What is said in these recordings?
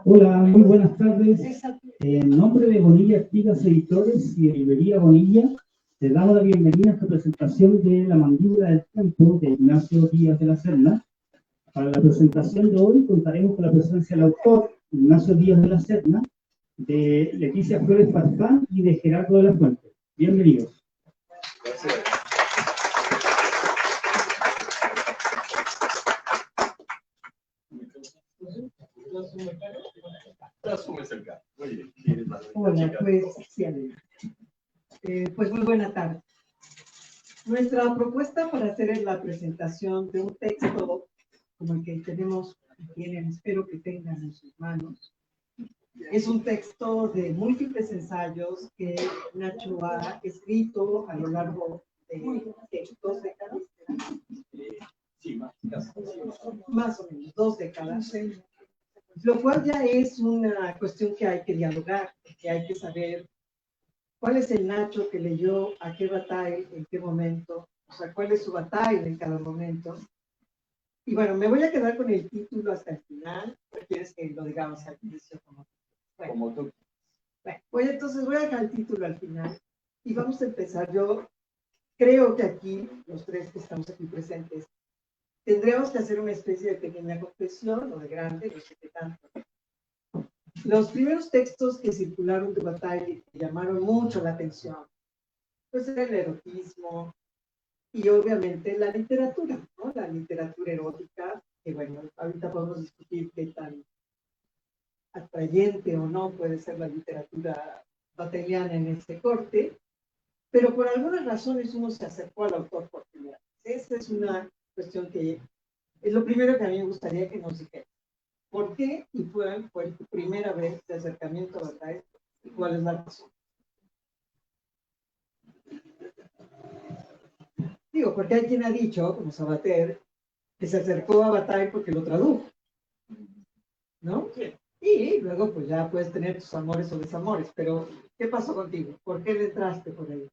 Hola, muy buenas tardes. En nombre de Bonilla Artigas Editores y de Librería Bonilla, les damos la bienvenida a esta presentación de La mandíbula del tiempo de Ignacio Díaz de la Serna. Para la presentación de hoy contaremos con la presencia del autor Ignacio Díaz de la Serna, de Leticia Flores Farfán y de Gerardo de la Fuente. Bienvenidos. Gracias. Hola, pues muy buena tarde. Nuestra propuesta para hacer la presentación de un texto como el que tienen, espero que tengan en sus manos, es un texto de múltiples ensayos que Nacho ha escrito a lo largo de 2 décadas. Sí, Más o menos 2 décadas. Lo cual ya es una cuestión que hay que dialogar, que hay que saber cuál es el Nacho que leyó a qué Bataille en qué momento, o sea, cuál es su Bataille en cada momento. Y bueno, me voy a quedar con el título hasta el final, ¿o quieres que lo digamos al inicio? Como tú. Bueno, entonces voy a dejar el título al final y vamos a empezar. Yo creo que aquí, los tres que estamos aquí presentes, tendremos que hacer una especie de pequeña confesión, o de grande, no sé qué tanto. Los primeros textos que circularon de Bataille que llamaron mucho la atención, pues era el erotismo y obviamente la literatura, ¿no? La literatura erótica, que bueno, ahorita podemos discutir qué tan atrayente o no puede ser la literatura batailliana en este corte, pero por algunas razones uno se acercó al autor por primera vez. Esa es una cuestión que es lo primero que a mí me gustaría que nos dijera. ¿Por qué y fue tu primera vez de acercamiento a Bataille y cuál es la razón? Digo, porque hay quien ha dicho, como Sabater, que se acercó a Bataille porque lo tradujo, ¿no? Sí. Y luego pues ya puedes tener tus amores o desamores, pero ¿qué pasó contigo? ¿Por qué le entraste por ahí?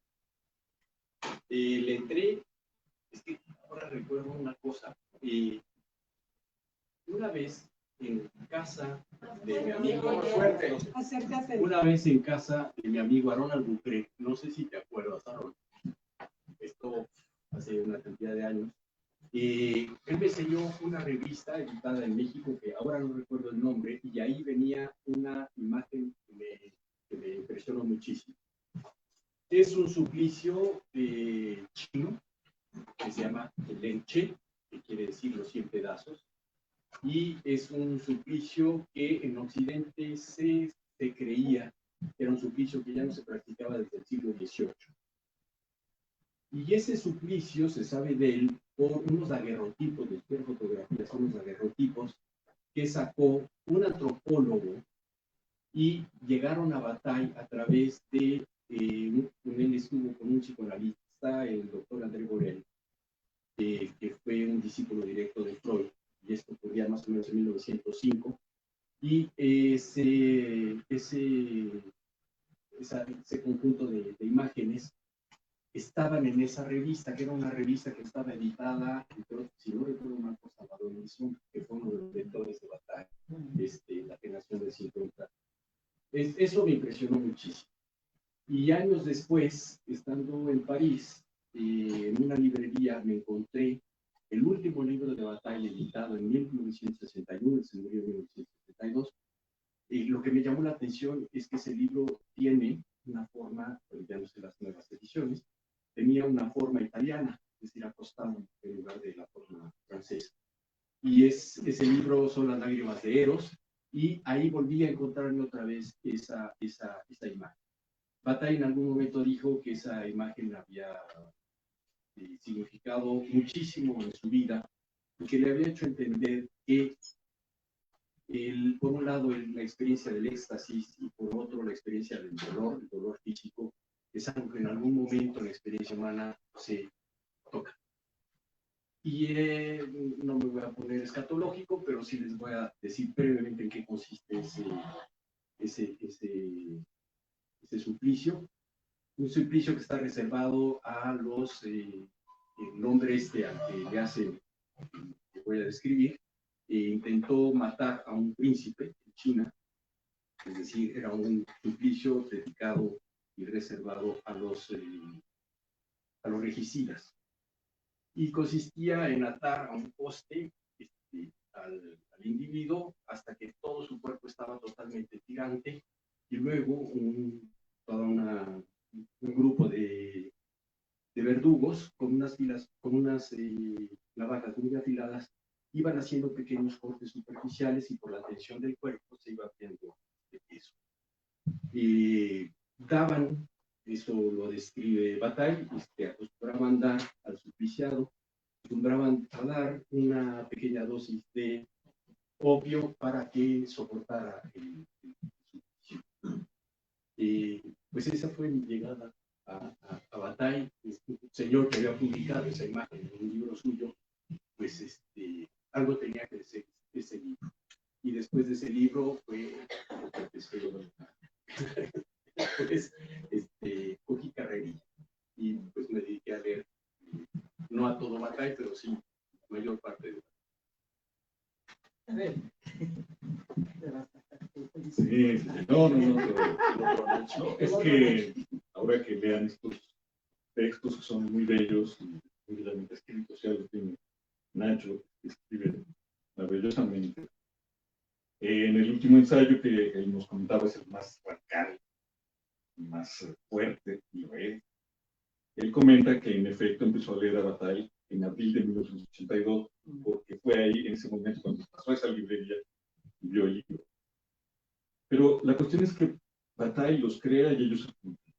Le entré, es que ahora recuerdo una cosa. Una vez en casa de mi amigo, una vez en casa de mi amigo Ronald Dupré, no sé si te acuerdas, Aaron, esto hace una cantidad de años, él me enseñó una revista editada en México, que ahora no recuerdo el nombre, y ahí venía una imagen que me impresionó muchísimo. Es un suplicio chino que se llama el lenche, que quiere decir los 100 pedazos, y es un suplicio que en Occidente se creía que era un suplicio que ya no se practicaba desde el siglo XVIII. Y ese suplicio se sabe de él por unos daguerrotipos, después de fotografías, unos daguerrotipos que sacó un antropólogo y llegaron a Bataille a través de, él estuvo con un psicoanalista, el doctor André Borel, que fue un discípulo directo de Freud, y esto ocurría más o menos en 1905, y ese conjunto de imágenes estaban en esa revista, que era una revista que estaba editada, si no recuerdo mal, por Salvador Misson, que fue uno de los lectores de Bataille, la generación del 50. Eso me impresionó muchísimo. Y años después, estando en París, en una librería me encontré el último libro de Bataille editado en 1961, se murió en 1972. Y lo que me llamó la atención es que ese libro tiene una forma, pues ya no sé las nuevas ediciones, tenía una forma italiana, es decir, acostado en lugar de la forma francesa. Y ese libro son Las lágrimas de Eros, y ahí volví a encontrarme otra vez esa imagen. Bataille en algún momento dijo que esa imagen había significado muchísimo en su vida y que le había hecho entender que por un lado la experiencia del éxtasis y por otro la experiencia del dolor, el dolor físico, es algo que en algún momento en la experiencia humana se toca. Y no me voy a poner escatológico, pero sí les voy a decir brevemente en qué consiste ese suplicio. Un suplicio que está reservado a el hombre al que le hacen, que voy a describir, intentó matar a un príncipe en China, es decir, era un suplicio dedicado y reservado a los regicidas. Y consistía en atar a un poste al individuo hasta que todo su cuerpo estaba totalmente tirante, y luego un grupo de verdugos con unas navajas muy afiladas iban haciendo pequeños cortes superficiales, y por la tensión del cuerpo se iba viendo eso. Y daban, eso lo describe Bataille, acostumbraban dar al supliciado, acostumbraban a dar una pequeña dosis de opio para que soportara el suplicio. Pues esa fue mi llegada a Bataille. Un señor que había publicado esa imagen en un libro suyo, pues algo tenía que ser ese libro. Y después de ese libro fue pues, cogí carrerilla y pues me dediqué a leer, no a todo Bataille, pero sí la mayor parte de A ver. Sí, no, es que ahora que lean estos textos que son muy bellos y muy bellamente escritos, ya lo tiene Nacho, que escribe maravillosamente. En el último ensayo que él nos comentaba es el más radical, más fuerte, y lo es. Él comenta que en efecto empezó a leer a Bataille en abril de 1982, porque fue ahí en ese momento cuando pasó a esa librería y vio el libro. Pero la cuestión es que Bataille los crea y ellos se juntan.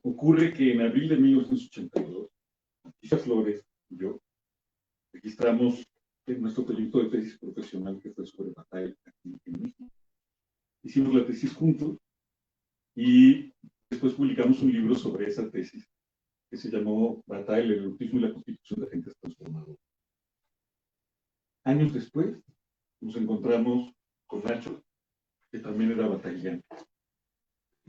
Ocurre que en abril de 1982, Leticia Flores y yo registramos en nuestro proyecto de tesis profesional que fue sobre Bataille aquí en México. Hicimos la tesis juntos y después publicamos un libro sobre esa tesis que se llamó Bataille, el erotismo y la constitución de agentes transformadores. Años después nos encontramos con Nacho, que también era batailliano.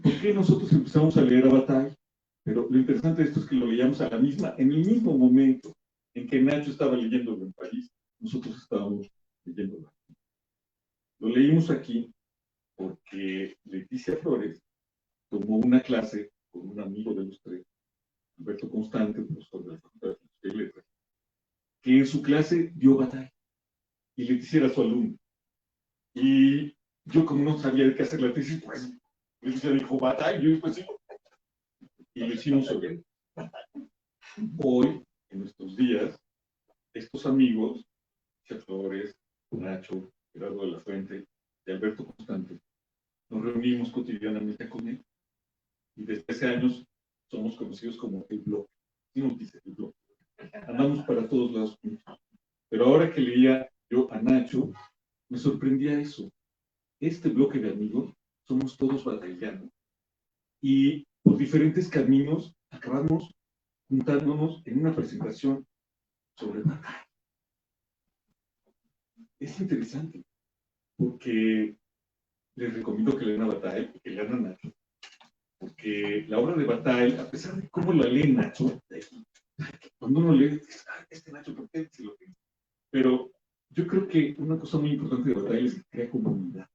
¿Por qué nosotros empezamos a leer a Bataille? Pero lo interesante de esto es que lo leíamos en el mismo momento en que Nacho estaba leyéndolo en París, nosotros estábamos leyéndolo aquí. Lo leímos aquí porque Leticia Flores tomó una clase con un amigo de los tres, Alberto Constante, profesor de la Facultad de Filosofía y Letras, que en su clase dio Bataille, y Leticia era su alumno. Y yo, como no sabía de qué hacer la tesis, pues Leticia dijo Bataille, yo pues sí, y lo hicimos sobre Bataille. Hoy, en nuestros días, estos amigos, Leticia Flores, Nacho, Gerardo de la Fuente y Alberto Constante, nos reunimos cotidianamente con él, y desde hace años somos conocidos como el bloque. ¿Sí nos dice el bloque? Andamos para todos lados juntos. Pero ahora que leía yo a Nacho, me sorprendía eso. Este bloque de amigos somos todos batailleanos, y por diferentes caminos acabamos juntándonos en una presentación sobre Bataille. Es interesante, porque les recomiendo que lean a Bataille y que lean a Nacho, porque la obra de Bataille, a pesar de cómo la lee Nacho, cuando uno lee, este Nacho, ¿por qué se lo lee? Pero yo creo que una cosa muy importante de Bataille es que crea comunidad.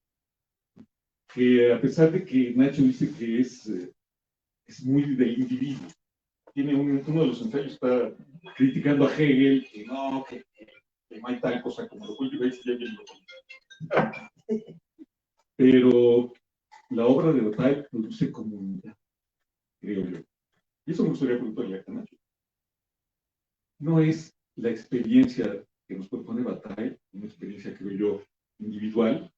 Que a pesar de que Nacho dice que es muy del individuo, tiene uno de los ensayos está criticando a Hegel, que no hay tal cosa como lo cual ya bien lo. Pero la obra de Bataille produce comunidad, creo yo. Y eso me gustaría preguntarle a Nacho. No es la experiencia que nos propone Bataille, una experiencia, creo yo, individual,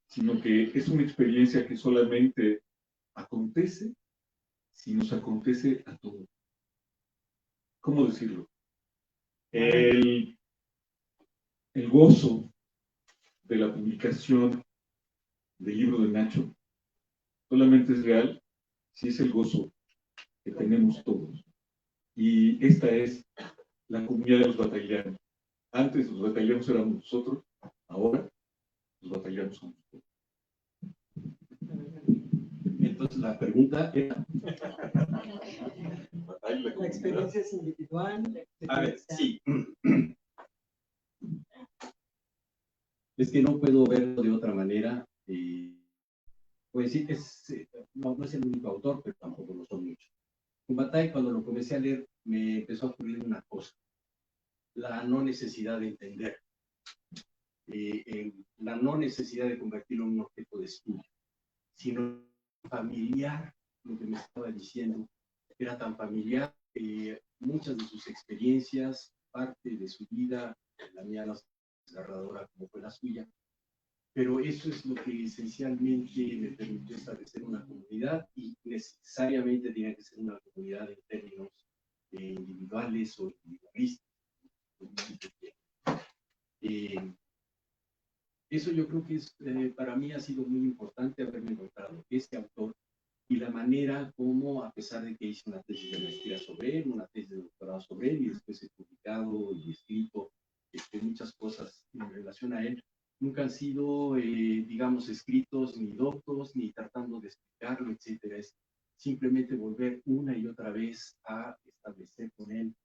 sino que es una experiencia que solamente acontece si nos acontece a todos. ¿Cómo decirlo? El gozo de la publicación del libro de Nacho solamente es real si es el gozo que tenemos todos. Y esta es la comunidad de los batailleanos. Antes los batailleanos éramos nosotros, ahora los batailleanos somos todos. Entonces la pregunta era... La experiencia es individual. A ver, sí. Es que no puedo verlo de otra manera. Pues sí, no es el único autor, pero tampoco lo son muchos. Con Bataille, cuando lo comencé a leer, me empezó a ocurrir una cosa: la no necesidad de entender, la no necesidad de convertirlo en un objeto de estudio, sino familiar. Lo que me estaba diciendo era tan familiar, muchas de sus experiencias, parte de su vida, la mía no es desgarradora como fue la suya, pero eso es lo que esencialmente me permitió establecer una comunidad, y necesariamente tiene que ser una comunidad en términos individuales o individualistas. Eso yo creo que para mí ha sido muy importante haberme encontrado este autor y la manera como, a pesar de que hice una tesis de maestría sobre él, una tesis de doctorado sobre él, y después he publicado y escrito muchas cosas en relación a él, nunca han sido, digamos, escritos ni doctos, ni tratando de explicarlo, etcétera. Es simplemente volver una y otra vez a establecer con él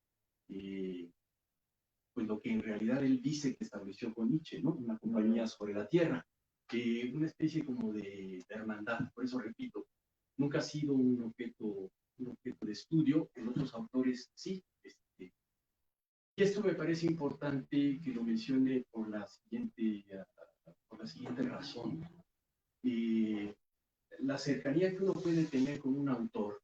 pues lo que en realidad él dice que estableció con Nietzsche, ¿no? Una compañía sobre la tierra, una especie como de hermandad. Por eso repito, nunca ha sido un objeto de estudio. En otros autores sí. Y esto me parece importante que lo mencione por la siguiente razón. La cercanía que uno puede tener con un autor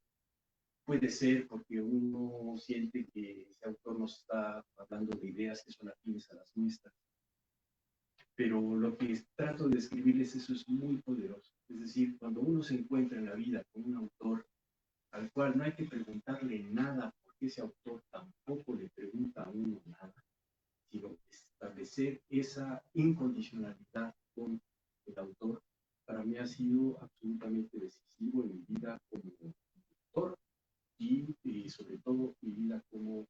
puede ser porque uno siente que ese autor nos está hablando de ideas que son afines a las nuestras. Pero lo que trato de describirles, eso es muy poderoso. Es decir, cuando uno se encuentra en la vida con un autor al cual no hay que preguntarle nada, porque ese autor tampoco le pregunta a uno nada, sino establecer esa incondicionalidad con el autor, para mí ha sido absolutamente decisivo en mi vida como autor y sobre todo mi vida como...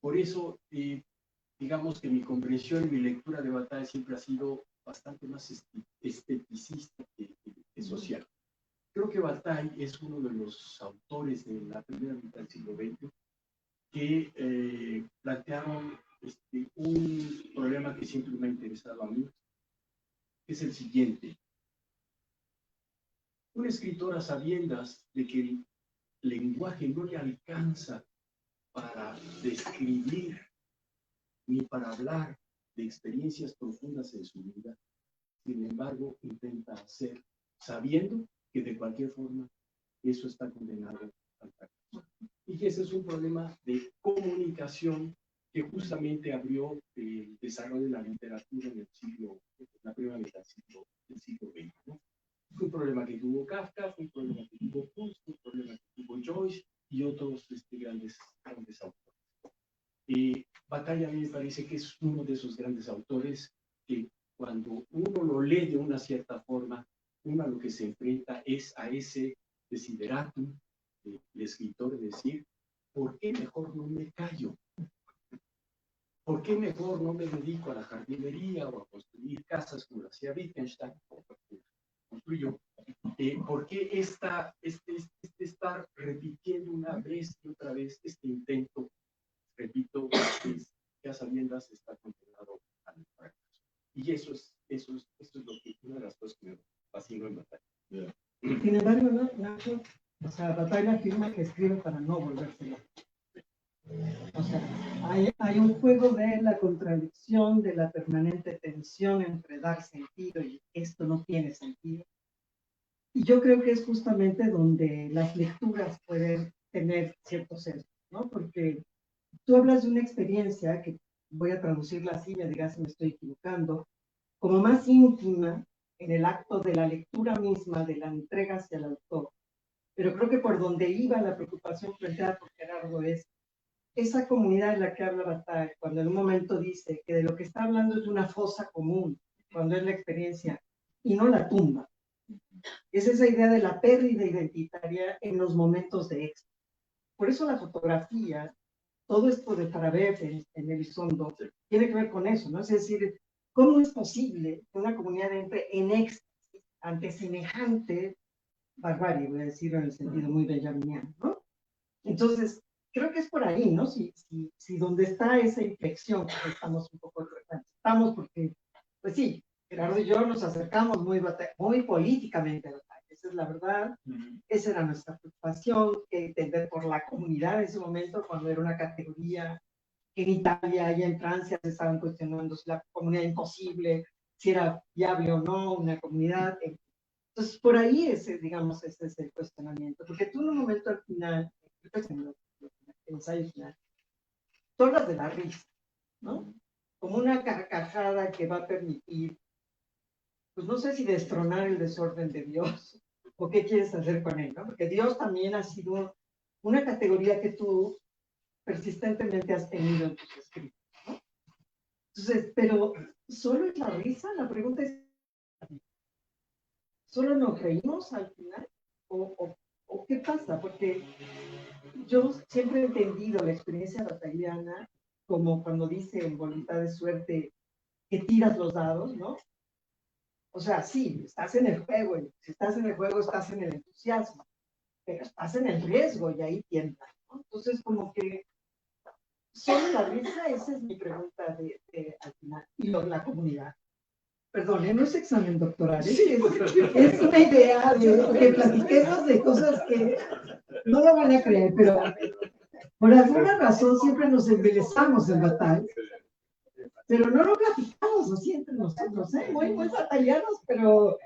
por eso, digamos que mi comprensión y mi lectura de Bataille siempre ha sido bastante más esteticista que social. Creo que Bataille es uno de los autores de la primera mitad del siglo XX que plantearon un problema que siempre me ha interesado a mí, que es el siguiente. Un escritor, a sabiendas de que el lenguaje no le alcanza para describir ni para hablar de experiencias profundas en su vida, sin embargo, intenta hacer, sabiendo que de cualquier forma eso está condenado al fracaso. Y ese es un problema de comunicación que justamente abrió el desarrollo de la literatura en la primera mitad del siglo XX, ¿no? Fue un problema que tuvo Kafka, fue un problema que tuvo Proust, fue un problema que tuvo Joyce y otros grandes autores. Bataille a mí me parece que es uno de esos grandes autores que cuando uno lo lee de una cierta forma, uno a lo que se enfrenta es a ese desideratum del escritor, de decir, ¿por qué mejor no me callo? ¿Por qué mejor no me dedico a la jardinería o a construir casas como lo hacía Wittgenstein, que construyó? ¿Por qué estar repitiendo una vez y otra vez este intento? Repito, que a sabiendas está condenado al fracaso. Y eso es lo que, una de las cosas que me fascinó en Bataille. Sin embargo, ¿no, Nacho? O sea, Bataille afirma que escribe para no volverse loco. O sea, hay un juego de la contradicción, de la permanente tensión entre dar sentido y esto no tiene sentido. Y yo creo que es justamente donde las lecturas pueden tener cierto sentido, ¿no? Porque tú hablas de una experiencia que voy a traducirla así, me dirás si me estoy equivocando, como más íntima en el acto de la lectura misma, de la entrega hacia el autor. Pero creo que por donde iba la preocupación planteada por Gerardo es esa comunidad en la que habla Bataille, cuando en un momento dice que de lo que está hablando es de una fosa común, cuando es la experiencia, y no la tumba. Es esa idea de la pérdida identitaria en los momentos de éxito. Por eso la fotografía, todo esto de Parabev en Elizondo, tiene que ver con eso, ¿no? Es decir, ¿cómo es posible que una comunidad entre en éxtasis ante semejante barbarie, voy a decirlo en el sentido muy benjaminiano, ¿no? Entonces, creo que es por ahí, ¿no? Si donde está esa inflexión que estamos un poco estamos porque, pues sí, Gerardo y yo nos acercamos muy políticamente a Batalla, esa es la verdad, esa era nuestra preocupación, que entender por la comunidad en ese momento, cuando era una categoría que en Italia y en Francia se estaban cuestionando si la comunidad imposible, si era viable o no una comunidad. Entonces, por ahí digamos, ese es el cuestionamiento, porque tú en un momento al final, en el ensayo final, tú hablas de la risa, ¿no? Como una carcajada que va a permitir, pues no sé si destronar el desorden de Dios, o qué quieres hacer con él, ¿no? Porque Dios también ha sido una categoría que tú persistentemente has tenido en tus escritos, ¿no? Entonces, pero ¿solo es la risa? La pregunta es, ¿solo nos reímos al final? ¿O qué pasa? Porque yo siempre he entendido la experiencia batalliana como cuando dice en Voluntad de Suerte que tiras los dados, ¿no? O sea, sí, estás en el juego, y si estás en el juego estás en el entusiasmo, pero estás en el riesgo y ahí tientas, ¿no? Entonces, como que solo la risa, esa es mi pregunta al final, y la comunidad. Perdón, no es examen doctoral, es una idea de que platiquemos de cosas que no lo van a creer, pero por alguna razón siempre nos embelezamos en batalla, pero no lo platicamos así entre nosotros, ¿eh? Muy batallanos, pero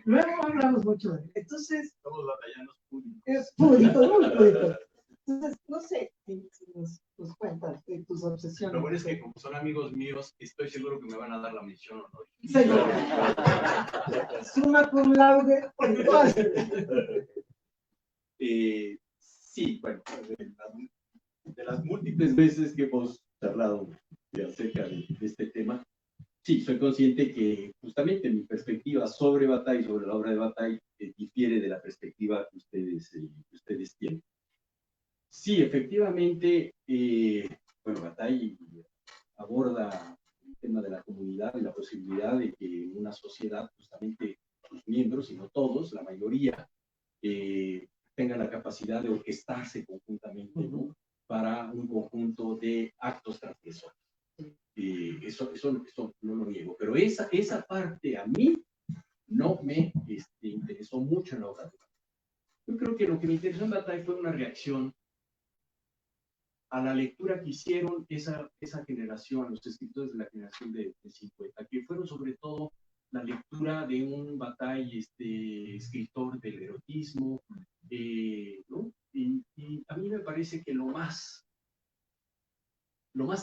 luego no hablamos mucho de él. Entonces, somos batallanos públicos. Es público, muy público. Entonces, no sé si nos cuentas de tus obsesiones. Lo bueno es que como son amigos míos, estoy seguro que me van a dar la mención o no. Seguro. Summa cum laude. Sí, bueno, de las múltiples veces que hemos charlado acerca de este tema, sí, soy consciente que justamente mi perspectiva sobre Bataille, sobre la obra de Bataille, difiere de la perspectiva que ustedes tienen. Sí, efectivamente, bueno, Bataille aborda el tema de la comunidad y la posibilidad de que en una sociedad, justamente sus miembros, y no todos, la mayoría, tengan la capacidad de orquestarse conjuntamente, ¿no? Para un conjunto de actos transgresores. Eso no lo niego, pero esa parte a mí no me interesó mucho en la obra de Bataille. Yo creo que lo que me interesó en Bataille fue una reacción a la lectura que hicieron esa generación, los escritores de la generación de 50, que fueron sobre todo la lectura de un Bataille, escritor del erotismo, ¿no? Y a mí me parece que lo más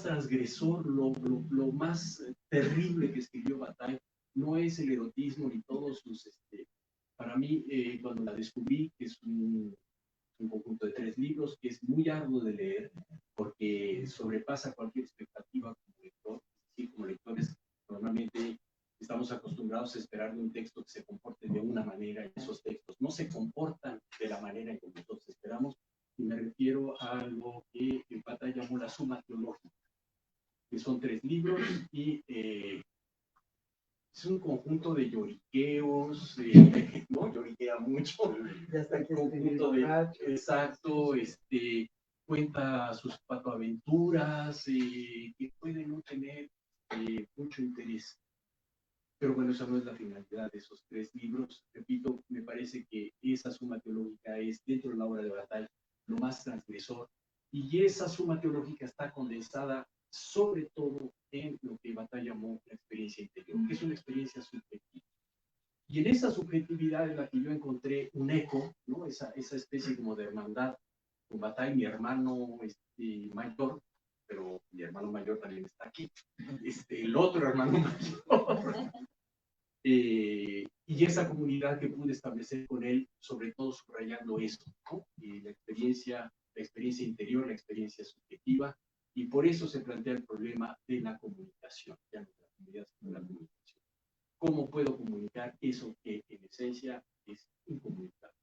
transgresor, lo más terrible que escribió Bataille no es el erotismo ni todos sus, para mí, cuando la descubrí, que es un conjunto de 3 libros que es muy arduo de leer porque sobrepasa cualquier expectativa como lector. Sí, como lectores normalmente estamos acostumbrados a esperar de un texto que se comporte de una manera y esos textos no se comportan de la manera en que nosotros esperamos, y me refiero a algo que Bataille llamó la suma teológica, que son 3 libros y es un conjunto de lloriqueos, ¿no? Lloriquea mucho. Ya está aquí Conjunto de, exacto, cuenta sus patoaventuras, que pueden no tener mucho interés. Pero bueno, esa no es la finalidad de esos 3 libros. Repito, me parece que esa suma teológica es, dentro de la obra de Bataille, lo más transgresor. Y esa suma teológica está condensada sobre todo en lo que Bataille llamó la experiencia interior, que es una experiencia subjetiva. Y en esa subjetividad es la que yo encontré un eco, ¿no? Esa especie como de hermandad con Bataille, mi hermano mayor, pero mi hermano mayor también está aquí, el otro hermano mayor. Y esa comunidad que pude establecer con él, sobre todo subrayando eso, ¿no? La experiencia interior, la experiencia subjetiva, y por eso se plantea el problema de la comunicación, ya no de la comunidad, sino de la comunicación. ¿Cómo puedo comunicar eso que en esencia es incomunicable,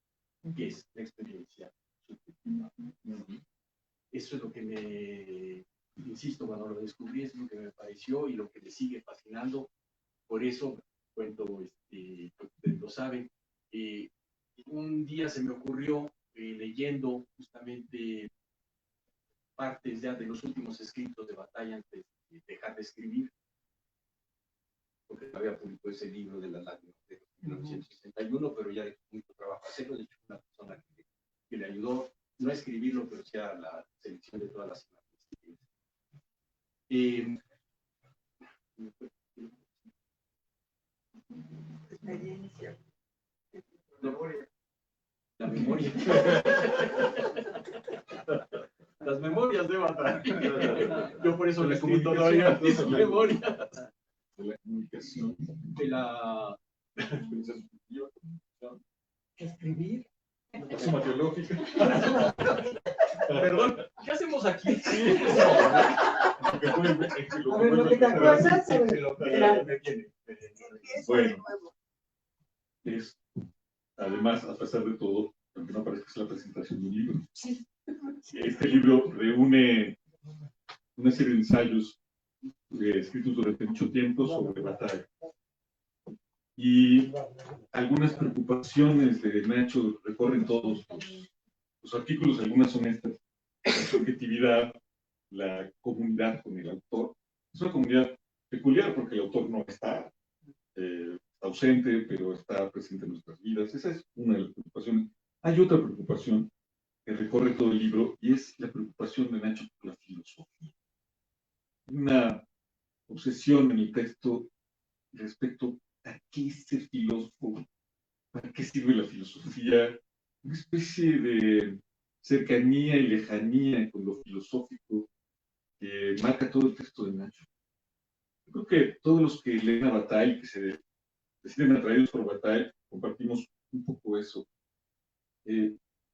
que es la experiencia subjetiva? Eso es lo que insisto, cuando lo descubrí, es lo que me pareció y lo que me sigue fascinando. Por eso cuento, ustedes lo saben, un día se me ocurrió, leyendo justamente partes ya de los últimos escritos de Bataille antes de dejar de escribir, había publicado ese libro de las lágrimas de 1961, pero ya dejó mucho trabajo hacerlo. De hecho, una persona que le ayudó, no a escribirlo, pero sí a la selección de todas las imágenes. Experiencia. La memoria. Las memorias de Batalla. Yo por eso le escrito todavía mis memorias. De la comunicación. De la Escribir. La suma teológica. Perdón, ¿qué hacemos aquí? A ver, lo que te acuerdas. Bueno, es, además, a pesar de todo, aunque no parece que es la presentación de un libro, este libro reúne una serie de ensayos escritos durante mucho tiempo sobre Bataille. Y algunas preocupaciones de Nacho recorren todos los artículos, algunas son estas: la subjetividad, la comunidad con el autor. Es una comunidad peculiar porque el autor no está ausente, pero está presente en nuestras vidas. Esa es una de las preocupaciones. Hay otra preocupación que recorre todo el libro y es la preocupación de Nacho por la filosofía. Una obsesión en el texto respecto a qué es ser filósofo, para qué sirve la filosofía, una especie de cercanía y lejanía con lo filosófico que marca todo el texto de Nacho. Yo creo que todos los que leen a Bataille, que se deciden atraídos por Bataille, compartimos un poco eso.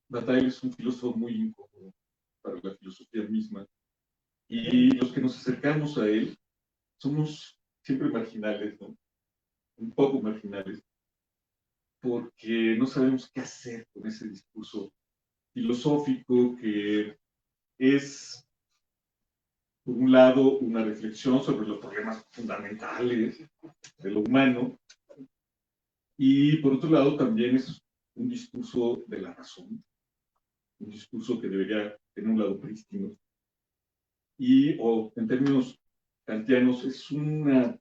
Bataille es un filósofo muy incómodo para la filosofía misma, y los que nos acercamos a él somos siempre marginales, ¿no? Un poco marginales, porque no sabemos qué hacer con ese discurso filosófico que es, por un lado, una reflexión sobre los problemas fundamentales de lo humano, y por otro lado también es un discurso de la razón, un discurso que debería tener un lado prístino, o en términos kantianos es una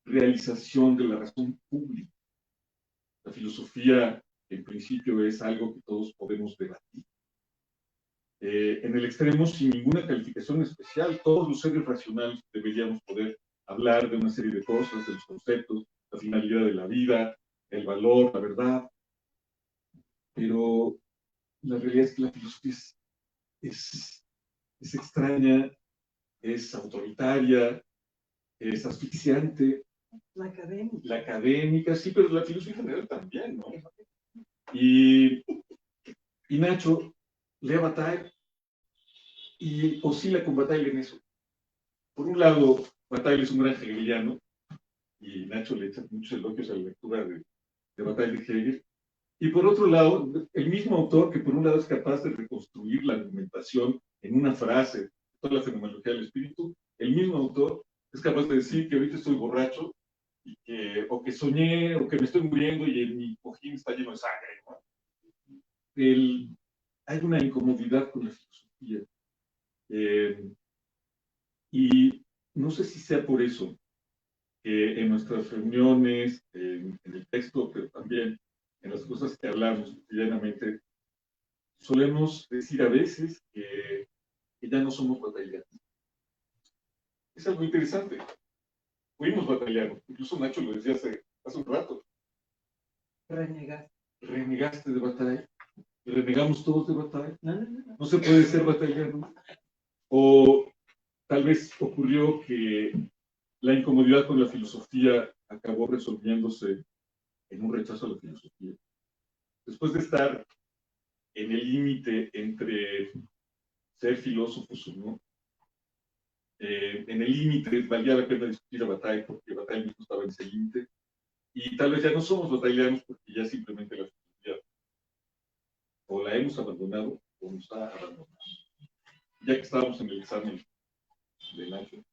realización de la razón pública. La filosofía, en principio, es algo que todos podemos debatir. En el extremo, sin ninguna calificación especial, todos los seres racionales deberíamos poder hablar de una serie de cosas, de los conceptos, la finalidad de la vida, el valor, la verdad. Pero la realidad es que la filosofía es extraña, es autoritaria, es asfixiante. La académica, sí, pero la filosofía en general también, ¿no? Y Nacho lee a Bataille y oscila con Bataille en eso. Por un lado, Bataille es un gran hegeliano, y Nacho le echa muchos elogios a la lectura de Bataille de Hegel. Y por otro lado, el mismo autor que por un lado es capaz de reconstruir la argumentación en una frase, toda la fenomenología del espíritu, el mismo autor es capaz de decir que ahorita estoy borracho, o que soñé, o que me estoy muriendo y en mi cojín está lleno de sangre, ¿no? Hay una incomodidad con la filosofía. Y no sé si sea por eso que en nuestras reuniones, en el texto, pero también en las cosas que hablamos cotidianamente, solemos decir a veces que ya no somos batallianos. Es algo interesante. Fuimos batallianos. Incluso Nacho lo decía hace un rato. Renegaste de Bataille. Renegamos todos de Bataille. No se puede ser batalliano. O tal vez ocurrió que la incomodidad con la filosofía acabó resolviéndose en un rechazo a la filosofía. Después de estar en el límite entre ser filósofos o no, en el límite valía la pena discutir a Bataille, porque Bataille mismo estaba en ese límite, y tal vez ya no somos batallianos porque ya simplemente la filosofía o la hemos abandonado o nos ha abandonado. Ya que estábamos en el examen de Nacho,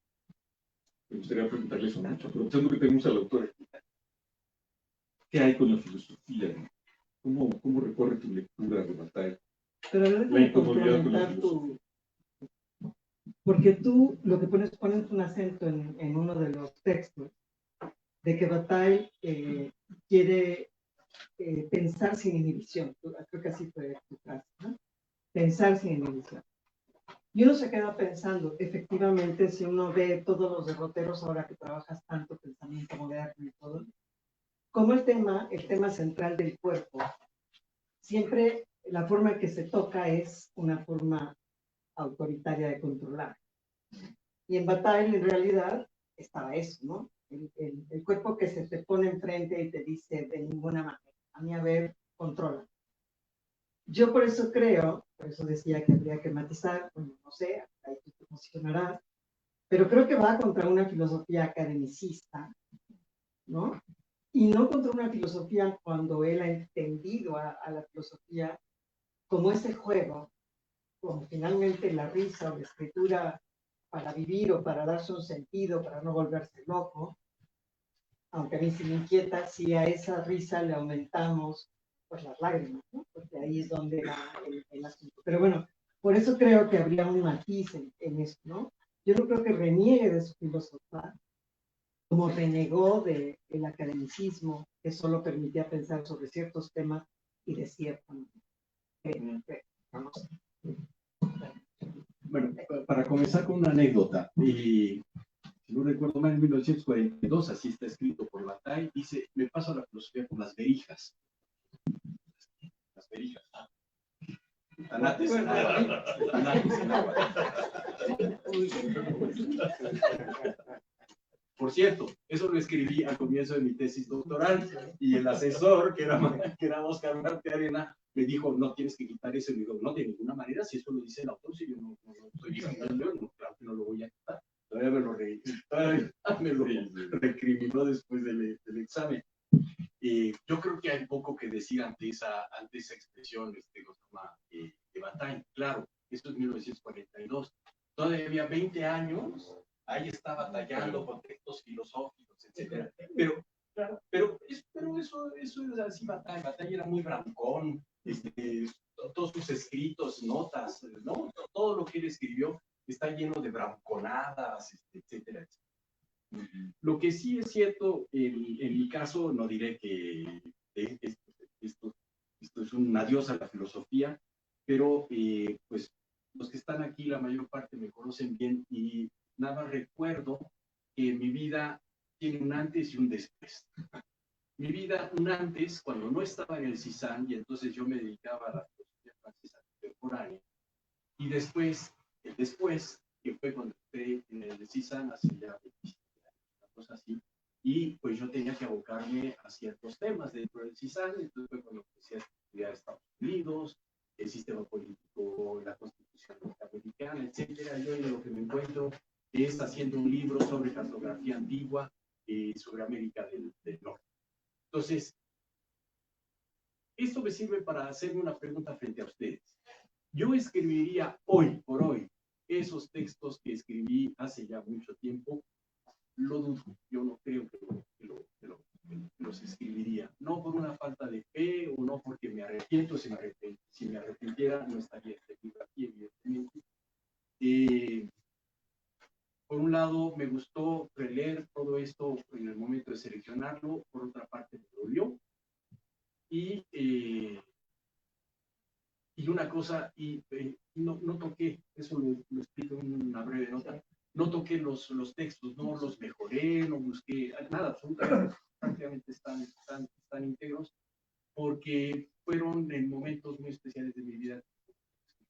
me gustaría preguntarle eso a Nacho, aprovechando que tenemos al autor aquí. ¿Qué hay con la filosofía? ¿Cómo recorre tu lectura de Bataille? Pero a ver, La incomodidad con la filosofía. Porque tú lo que pones un acento en uno de los textos de que Bataille quiere pensar sin inhibición. Creo que así fue tu frase, ¿no? Pensar sin inhibición. Y uno se queda pensando, efectivamente, si uno ve todos los derroteros ahora que trabajas tanto pensamiento moderno y todo, como el tema central del cuerpo, siempre la forma en que se toca es una forma autoritaria de controlar. Y en Bataille, en realidad, estaba eso, ¿no? El cuerpo que se te pone enfrente y te dice de ninguna manera, a mí a ver, controla. Yo por eso creo, por eso decía que habría que matizar, bueno, no sé, ahí tú te posicionarás, pero creo que va contra una filosofía academicista, ¿no? Y no contra una filosofía cuando él ha entendido a la filosofía como ese juego, como finalmente la risa o la escritura para vivir o para darse un sentido, para no volverse loco, aunque a mí sí me inquieta si a esa risa le aumentamos pues las lágrimas, ¿no? Porque ahí es donde va el asunto. Pero bueno, por eso creo que habría un matiz en esto, ¿no? Yo no creo que reniegue de su filosofía, como renegó del academicismo, que solo permitía pensar sobre ciertos temas y de cierta manera. Bueno, para comenzar con una anécdota, y si no recuerdo mal, en 1942, así está escrito por Bataille, dice, me paso la filosofía por las verijas. Las verijas. Tanates en agua. Tanates en agua. Por cierto, eso lo escribí al comienzo de mi tesis doctoral y el asesor, que era Oscar Marte Arena, me dijo, no tienes que quitar eso. Y me dijo, no, de ninguna manera, si eso lo dice el autor, si yo no estoy diciendo, no, claro que no lo voy a quitar. Todavía me lo recriminó después del examen. Yo creo que hay poco que decir ante esa expresión de Bataille. Claro, esto es 1942. Todavía había 20 años, ahí está batallando con textos filosóficos, etc. Pero eso es así, Bataille era muy bravucón, todos sus escritos, notas, ¿no? Todo lo que él escribió está lleno de bravuconadas, etcétera, etcétera. Lo que sí es cierto, en mi caso, no diré que esto es un adiós a la filosofía, pero pues los que están aquí, la mayor parte me conocen bien y nada más recuerdo que mi vida tiene un antes y un después. Mi vida, un antes, cuando no estaba en el CISAN y entonces yo me dedicaba a la filosofía francesa contemporánea, y después, el después, que fue cuando entré en el CISAN hace ya 27 cosas así, y pues yo tenía que abocarme a ciertos temas dentro del CISAN, entonces fue cuando empecé a estudiar Estados Unidos, el sistema político, la constitución norteamericana, etcétera. Yo en lo que me encuentro es haciendo un libro sobre cartografía antigua sobre América del Norte. Entonces, esto me sirve para hacerme una pregunta frente a ustedes. Yo escribiría hoy por hoy esos textos que escribí hace ya mucho tiempo. Lo dudo, yo no creo que los escribiría, no por una falta de fe o no porque me arrepiento, si me arrepintiera no estaría escribiendo aquí, evidentemente. Por un lado, me gustó releer todo esto en el momento de seleccionarlo, por otra parte, me dolió. Y una cosa, no toqué, eso lo explico en una breve nota, no toqué los textos, no los mejoré, no busqué nada, absolutamente, prácticamente están íntegros, porque fueron en momentos muy especiales de mi vida.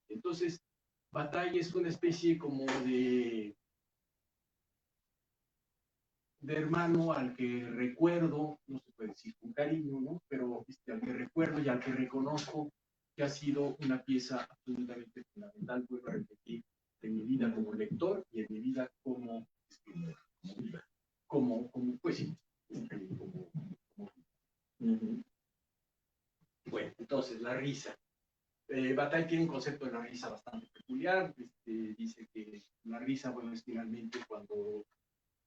Entonces, Bataille es una especie como de hermano al que recuerdo, no se puede decir con cariño, ¿no? Pero al que recuerdo y al que reconozco que ha sido una pieza absolutamente fundamental, vuelvo a repetir, en mi vida como lector y en mi vida como escritor, pues sí, Bueno, entonces, la risa. Bataille tiene un concepto de la risa bastante peculiar, dice que la risa, bueno, es finalmente cuando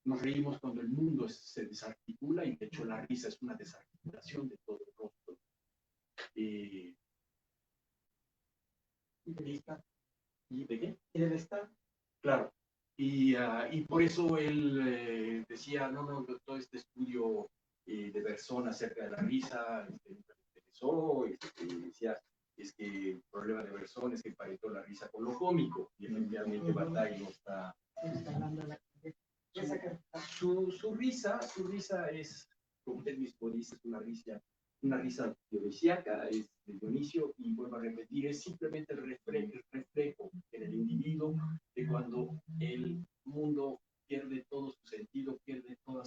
nos reímos cuando el mundo se desarticula y de hecho la risa es una desarticulación de todo el rostro. ¿Y del Estado? ¿Y de qué? ¿Y del Estado? Claro. Y por eso él decía, no, todo este estudio de Bergson acerca de la risa me interesó, decía, es que el problema de Bergson es que emparentó la risa con lo cómico, y efectivamente Bataille no está... Su risa es, como él mismo dice, es una risa dionisíaca, es de Dionisio, y vuelvo a repetir, es simplemente el reflejo en el individuo de cuando el mundo pierde todo su sentido, pierde toda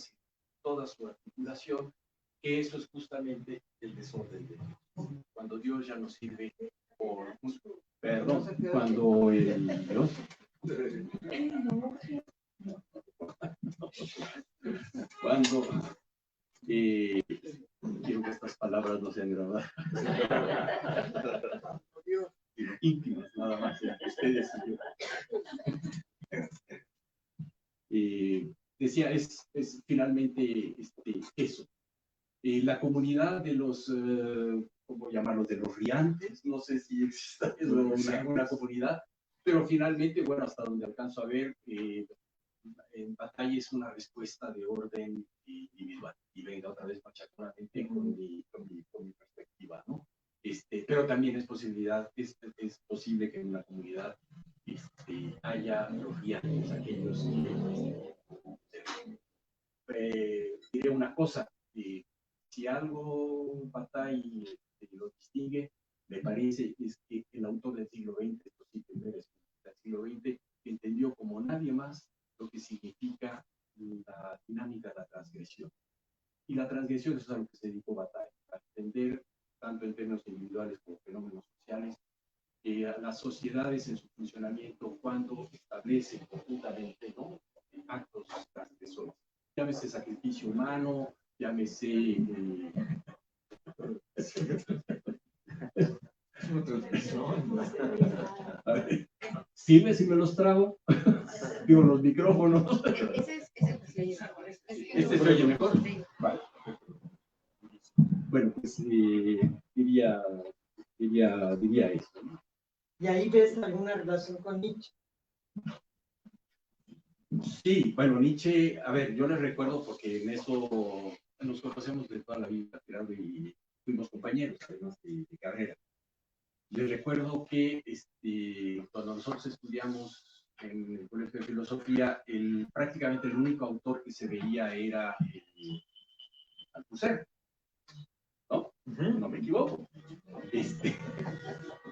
su articulación, que eso es justamente el desorden de Dios. Cuando Dios ya no sirve por... Perdón, cuando el Dios... Cuando quiero que estas palabras no sean grabadas, sino íntimas, nada más, entre ustedes y yo. Decía, es finalmente eso. La comunidad de los, ¿cómo llamarlos? De los riantes, no sé si existe una comunidad, pero finalmente, bueno, hasta donde alcanzo a ver, en Bataille es una respuesta de orden individual. Y venga otra vez machaconamente con mi perspectiva, ¿no? Pero también es posible que en una comunidad haya los riantes, aquellos que diré una cosa, si algo Bataille lo distingue, me parece, es que el autor del siglo XX, estos sí primeros del siglo XX, entendió como nadie más lo que significa la dinámica de la transgresión. Y la transgresión es a lo que se dedicó Bataille, a entender, tanto en términos individuales como fenómenos sociales, a las sociedades en su funcionamiento cuando establecen conjuntamente, ¿no?, actos transgresores. Llámese sacrificio humano, llámese... ¿Sirve si me los trago? Digo, los micrófonos. ¿Este se oye mejor? Vale. Bueno, pues diría esto, ¿no? ¿Y ahí ves alguna relación con Nietzsche? Sí, bueno, Nietzsche, a ver, yo les recuerdo porque en eso nos conocemos de toda la vida, claro, y fuimos compañeros, además de carrera. Les recuerdo que cuando nosotros estudiamos en el Colegio de Filosofía, prácticamente el único autor que se veía era Althusser, ¿no? No me equivoco.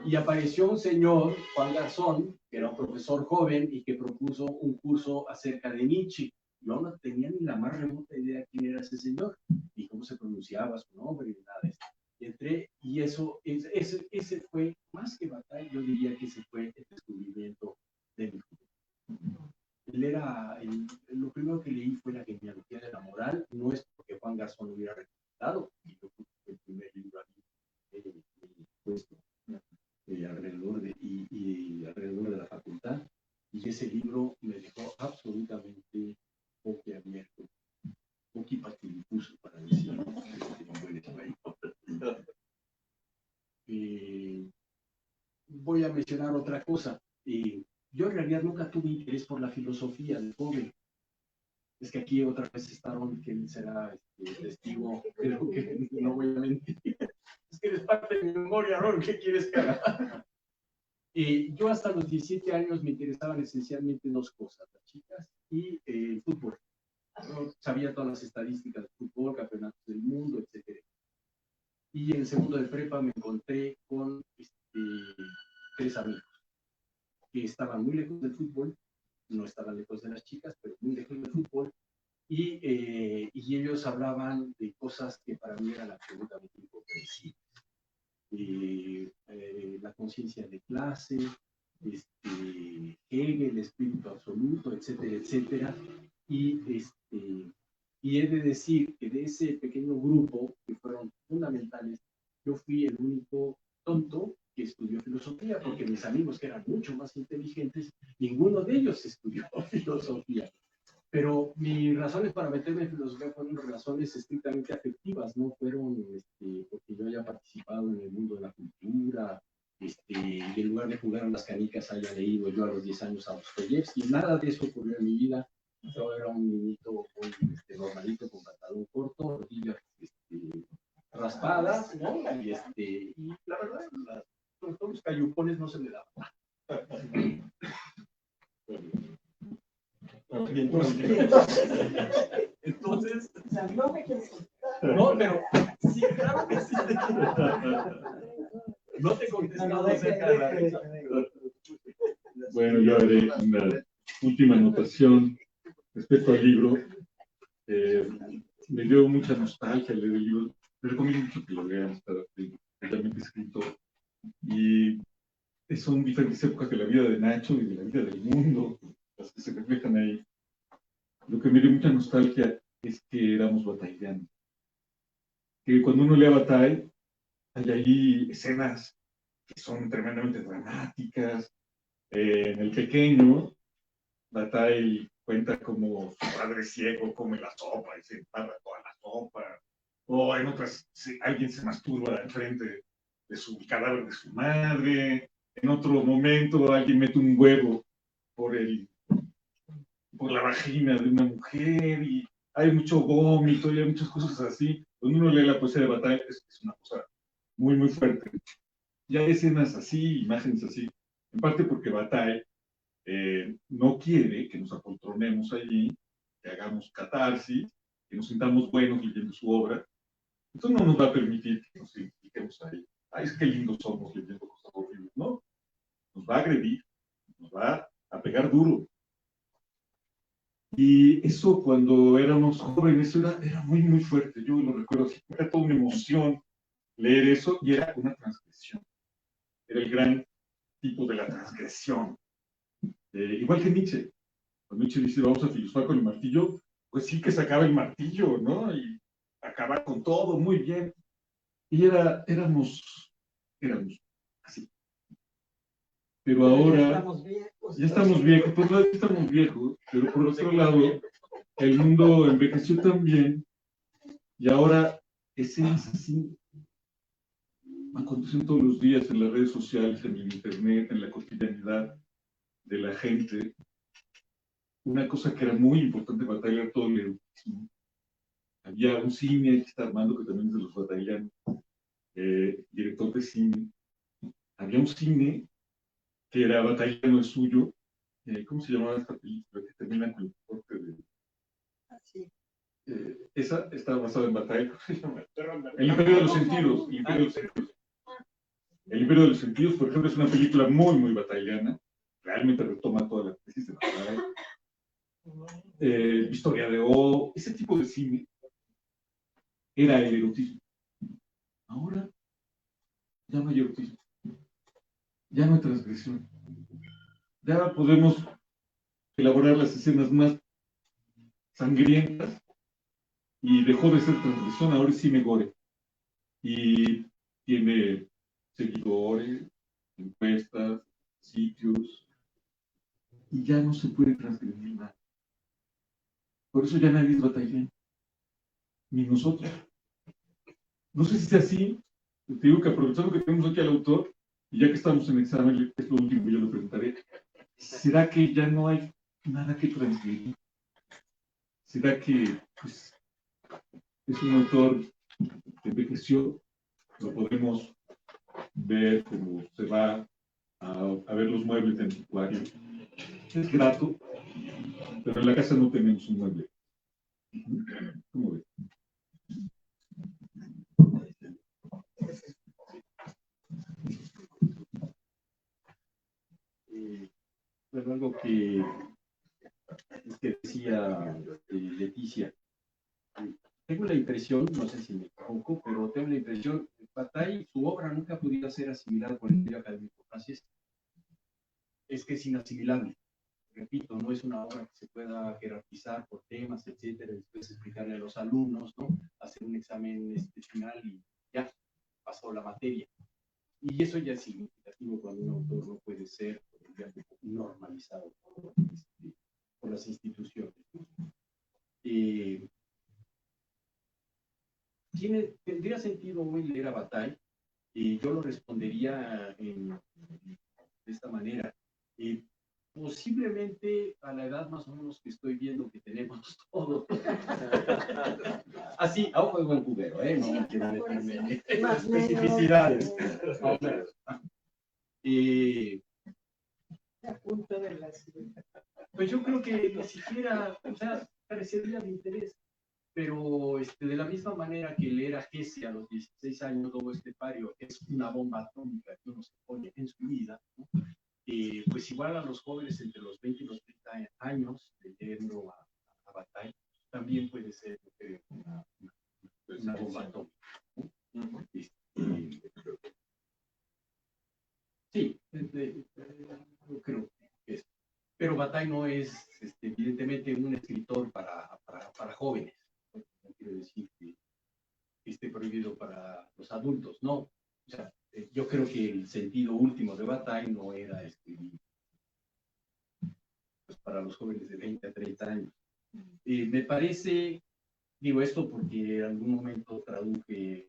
Y apareció un señor, Juan Garzón, que era un profesor joven y que propuso un curso acerca de Nietzsche. Yo no tenía ni la más remota idea de quién era ese señor, ni cómo se pronunciaba su nombre, ni nada de eso. Entré y ese fue, más que Bataille, yo diría que ese fue el descubrimiento de mi futuro. Lo primero que leí fue La genealogía de la moral, no es porque Juan Garzón lo hubiera recomendado, y yo fui el primer libro puesto alrededor de la facultad, y ese libro me dejó absolutamente boquiabierto, boquipatilipuso, para decirlo en buen español. Voy a mencionar otra cosa. Yo en realidad nunca tuve interés por la filosofía de joven. Es que aquí otra vez estaron, que será testigo, creo que no voy a mentir. Es que eres parte de mi memoria, ¿no? ¿Qué quieres que haga? Yo hasta los 17 años me interesaban esencialmente dos cosas, las chicas y el fútbol. Yo sabía todas las estadísticas del fútbol, campeonatos del mundo, etc. Y en el segundo de prepa me encontré con tres amigos que estaban muy lejos del fútbol, no estaban lejos de las chicas, pero muy lejos del fútbol, y ellos hablaban de cosas que para mí eran absolutamente incomprensibles. La conciencia de clase, Hegel, el espíritu absoluto, etcétera, etcétera. Y he de decir que de ese pequeño grupo, que fueron fundamentales, yo fui el único tonto que estudió filosofía, porque mis amigos, que eran mucho más inteligentes, ninguno de ellos estudió filosofía. Pero mis razones para meterme en filosofía fueron razones estrictamente afectivas, no fueron porque yo haya participado en el mundo de la cultura, y en lugar de jugar a las canicas haya leído yo a los 10 años a Dostoyevsky. Nada de eso ocurrió en mi vida. Yo era un niñito muy normalito, con pantalón corto, rodillas raspadas, ¿no? Y la verdad, sobre todo los cayupones no se me daban. Entonces, no, pero sí, claro que sí. No te contestaba acerca de la risa. Bueno, yo haré una última anotación respecto al libro. Me dio mucha nostalgia leer el libro. Les recomiendo mucho que lo lean, está realmente escrito. Y son diferentes épocas de la vida de Nacho y de la vida del mundo, las que se reflejan ahí. Lo que me dio mucha nostalgia es que éramos batailleanos. Que cuando uno lee a Bataille, hay ahí escenas que son tremendamente dramáticas. En el pequeño, Bataille cuenta como su padre ciego come la sopa y se embarra toda la sopa. O en otras, alguien se masturba enfrente de su cadáver de su madre. En otro momento, alguien mete un huevo por la vagina de una mujer y hay mucho vómito y hay muchas cosas así. Cuando uno lee la poesía de Bataille, es una cosa muy, muy fuerte. Y hay escenas así, imágenes así, en parte porque Bataille no quiere que nos apoltronemos allí, que hagamos catarsis, que nos sintamos buenos leyendo su obra. Entonces no nos va a permitir que nos identifiquemos ahí. Ay, es que lindos somos leyendo cosas horribles, ¿no? Nos va a agredir, nos va a pegar duro. Y eso cuando éramos jóvenes, eso era muy, muy fuerte. Yo lo recuerdo así, era toda una emoción leer eso y era una transgresión. Era el gran tipo de la transgresión. Igual que Nietzsche. Cuando Nietzsche dice vamos a filosofar con el martillo, pues sí que sacaba el martillo, ¿no? Y acababa con todo muy bien. Y éramos así. Pero ahora ya estamos viejos, pues ya estamos viejos, pero por otro lado, el mundo envejeció también y ahora escenas así acontecen todos los días en las redes sociales, en el internet, en la cotidianidad de la gente. Una cosa que era muy importante para Bataille era todo el erotismo. Había un cine que está Armando, que también es de los batallanos, director de cine. Había un cine que era batallano el suyo. ¿Cómo se llamaba esta película que termina con el corte de... esa está basada en Bataille. El Imperio de los Sentidos. El Imperio de los Sentidos. El Imperio de los Sentidos, por ejemplo, es una película muy, muy batallana. Realmente retoma toda la tesis de Bataille. Historia de O, ese tipo de cine era el erotismo. Ahora ya no hay erotismo. Ya no hay transgresión. Ya podemos elaborar las escenas más sangrientas y dejó de ser transgresión, ahora es cine gore. Y tiene seguidores, encuestas, sitios, y ya no se puede transgredir nada. Por eso ya nadie es batallero, ni nosotros. No sé si sea así, te digo que aprovechando que tenemos aquí al autor, y ya que estamos en examen, es lo último que yo le preguntaré, ¿será que ya no hay nada que transgredir? ¿Será que pues, es un autor que envejeció? Lo podemos ver como se va a ver los muebles de anticuario. Es grato, pero en la casa no tenemos un mueble. ¿Cómo ves? Bueno, algo que decía Leticia. Tengo la impresión, no sé si me equivoco, pero tengo la impresión que Bataille, su obra nunca podía ser asimilada por el medio académico francés. Es que es inasimilable. Repito, no es una obra que se pueda jerarquizar por temas, etcétera, después explicarle a los alumnos, ¿no? Hacer un examen final y ya pasó la materia. Y eso ya es significativo cuando un autor no puede ser normalizado por las instituciones. Tendría sentido hoy leer a Bataille Y yo lo respondería de esta manera. Posiblemente a la edad más o menos que estoy viendo que tenemos todos. Así, a ojo de buen cubero, ¿eh? No quiero meterme en especificidades. Pues yo creo que ni siquiera, o sea, parecería de interés, pero de la misma manera que leer a Hesse a los 16 años, Lobo Estepario, es una bomba atómica que uno se pone en su vida, ¿no? Pues igual a los jóvenes entre los 20 y los 30 años, leyendo a Bataille, también puede ser una bomba atómica, ¿no? Sí, yo creo que es. Pero Bataille no es, evidentemente, un escritor para jóvenes. No quiero decir que esté prohibido para los adultos, no. O sea, yo creo que el sentido último de Bataille no era escribir pues, para los jóvenes de 20 a 30 años. Me parece, digo esto porque en algún momento traduje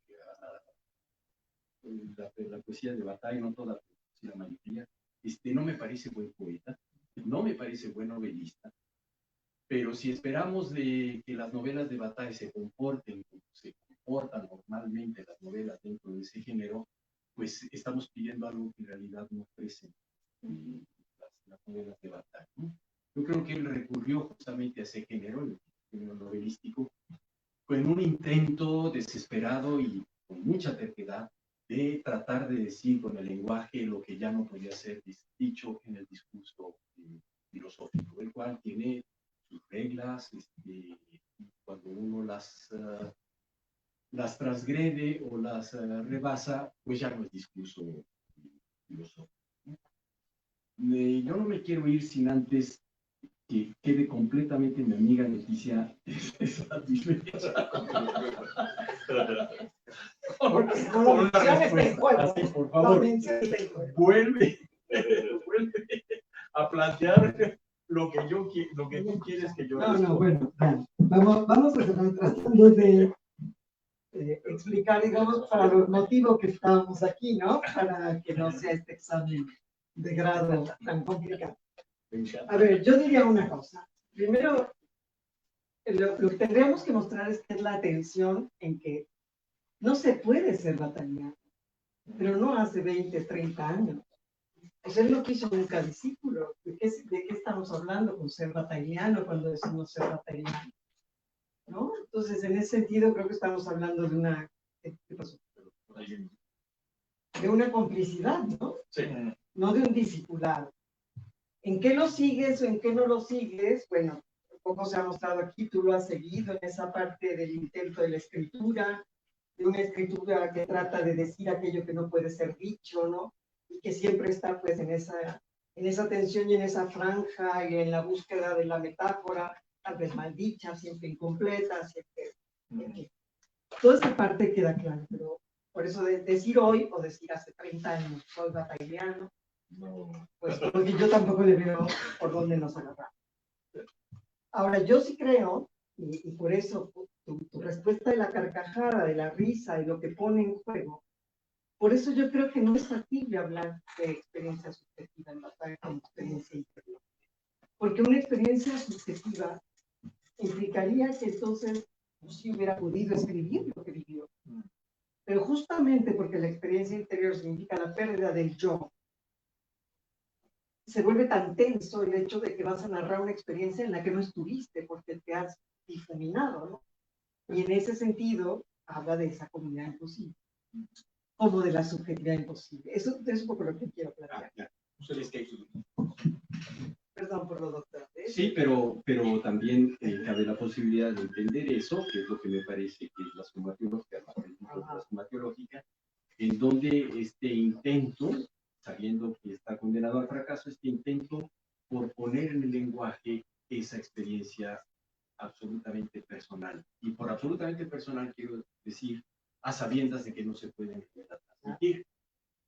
la poesía de Bataille, no toda, la mayoría. No me parece buen poeta, no me parece buen novelista, pero si esperamos de que las novelas de Bataille se comporten como se comportan normalmente las novelas dentro de ese género, pues estamos pidiendo algo que en realidad no ofrecen las novelas de Bataille, ¿no? Yo creo que él recurrió justamente a ese género, el género novelístico, con un intento desesperado y con mucha terquedad de tratar de decir con el lenguaje lo que ya no podía ser dicho en el discurso filosófico, el cual tiene sus reglas, cuando uno las transgrede o las rebasa, pues ya no es discurso filosófico. Yo no me quiero ir sin antes que quede completamente mi amiga Leticia satisfecha. Por una respuesta. Así, por favor, vuelve a plantear lo que tú quieres que yo responda. No, bueno, vamos a estar tratando de explicar, digamos, para los motivos que estábamos aquí, ¿no? Para que no sea este examen de grado tan complicado. A ver, yo diría una cosa. Primero, lo que tendríamos que mostrar es que es la tensión en que no se puede ser batallano, pero no hace 20, 30 años. O sea, él no quiso nunca discípulo. ¿De qué estamos hablando con ser batallano cuando decimos ser batallano? ¿No? Entonces, en ese sentido, creo que estamos hablando de una... ¿Qué pasó? De una complicidad, ¿no? Sí. No de un discipulado. ¿En qué lo sigues o en qué no lo sigues? Bueno, poco se ha mostrado aquí, tú lo has seguido en esa parte del intento de la escritura, de una escritura que trata de decir aquello que no puede ser dicho, ¿no? Y que siempre está pues en esa tensión y en esa franja y en la búsqueda de la metáfora, tal vez mal dicha, siempre incompleta, siempre... Toda esa parte queda clara, pero por eso decir hoy o decir hace 30 años soy batalliano, no, pues porque yo tampoco le veo por dónde nos agarramos. Ahora, yo sí creo, y por eso tu respuesta de la carcajada, de la risa, de lo que pone en juego, por eso yo creo que no es factible hablar de experiencia subjetiva en batalla como experiencia interior. Porque una experiencia subjetiva implicaría que entonces no se hubiera podido escribir lo que vivió. Pero justamente porque la experiencia interior significa la pérdida del yo, se vuelve tan tenso el hecho de que vas a narrar una experiencia en la que no estuviste porque te has difuminado, ¿no? Y en ese sentido, habla de esa comunidad imposible, como de la subjetividad imposible. Eso es un poco lo que quiero plantear. Perdón por lo doctor. Sí, pero también cabe la posibilidad de entender eso, que es lo que me parece que es la suma teológica, en donde este intento, sabiendo que está condenado al fracaso, este intento por poner en el lenguaje esa experiencia absolutamente personal. Y por absolutamente personal quiero decir a sabiendas de que no se pueden transmitir.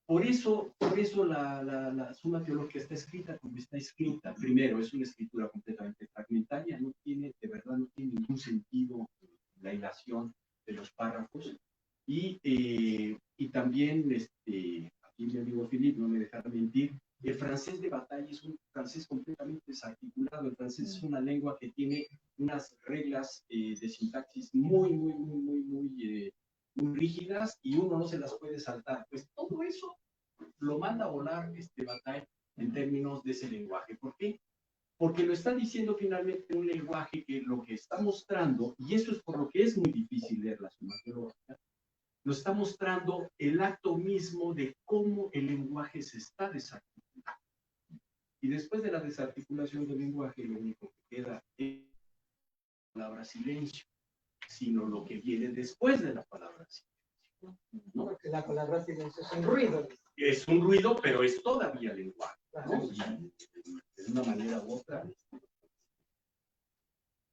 Por eso la suma teológica está escrita como está escrita. Primero, es una escritura completamente fragmentaria, de verdad no tiene ningún sentido la hilación de los párrafos. Y también también, aquí mi amigo Philippe no me dejará mentir, el francés de Bataille es un francés completamente desarticulado. El francés es una lengua que tiene unas reglas de sintaxis muy rígidas y uno no se las puede saltar. Pues todo eso lo manda a volar Bataille en términos de ese lenguaje. ¿Por qué? Porque lo está diciendo finalmente un lenguaje que lo que está mostrando, y eso es por lo que es muy difícil leer la Suma Teológica, lo está mostrando el acto mismo de cómo el lenguaje se está desarticulando. Y después de la desarticulación del lenguaje, lo único que queda es la palabra silencio, sino lo que viene después de la palabra silencio. ¿No? Porque la palabra silencio es un ruido. Es un ruido, pero es todavía lenguaje, ¿no? De una manera u otra.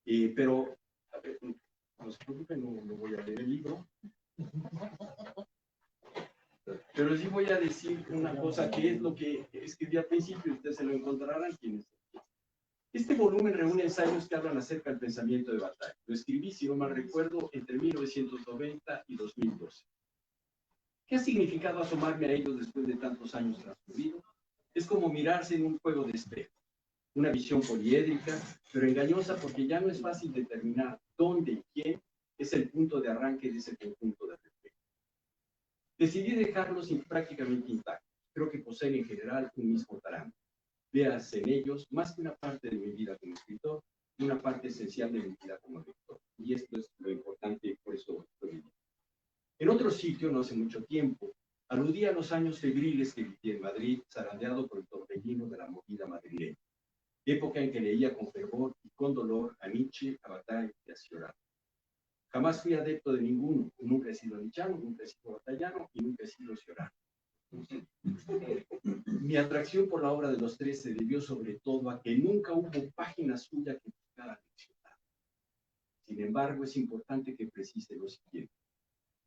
Pero, a ver, no se preocupen, no voy a leer el libro. Pero sí voy a decir una cosa que es lo que escribí al principio, ustedes se lo encontrarán quienes. Este volumen reúne ensayos que hablan acerca del pensamiento de Bataille. Lo escribí, si no mal recuerdo, entre 1990 y 2012. ¿Qué ha significado asomarme a ellos después de tantos años transcurridos? Es como mirarse en un juego de espejo. Una visión poliédrica, pero engañosa porque ya no es fácil determinar dónde y quién es el punto de arranque de ese conjunto de reflejos. Decidí dejarlos prácticamente intactos. Creo que poseen en general un mismo talante. Veas en ellos más que una parte de mi vida como escritor, una parte esencial de mi vida como lector. Y esto es lo importante, por eso estoy viendo. En otro sitio, no hace mucho tiempo, aludí a los años febriles que viví en Madrid, zarandeado por el torbellino de la movida madrileña. Época en que leía con fervor y con dolor a Nietzsche, a Bataille y a Cioran. Jamás fui adepto de ninguno. Nunca he sido nichano, nunca he sido batallano y nunca he sido Cioran. Mi atracción por la obra de los tres se debió sobre todo a que nunca hubo página suya que buscara leccionar. Sin embargo, es importante que precise lo siguiente.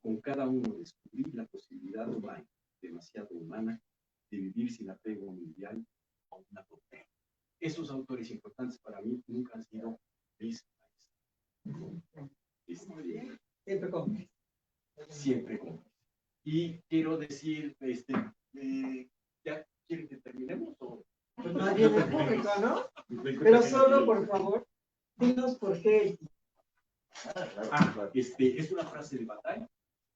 Con cada uno descubrí la posibilidad humana, demasiado humana, de vivir sin apego mundial a una doctrina. Esos autores importantes para mí nunca han sido mis maestros. Siempre con. Y quiero decir, ¿ya quieren que terminemos? ¿O? Pues nadie del público, ¿no? Pero solo, por favor, dinos por qué. Es una frase de Bataille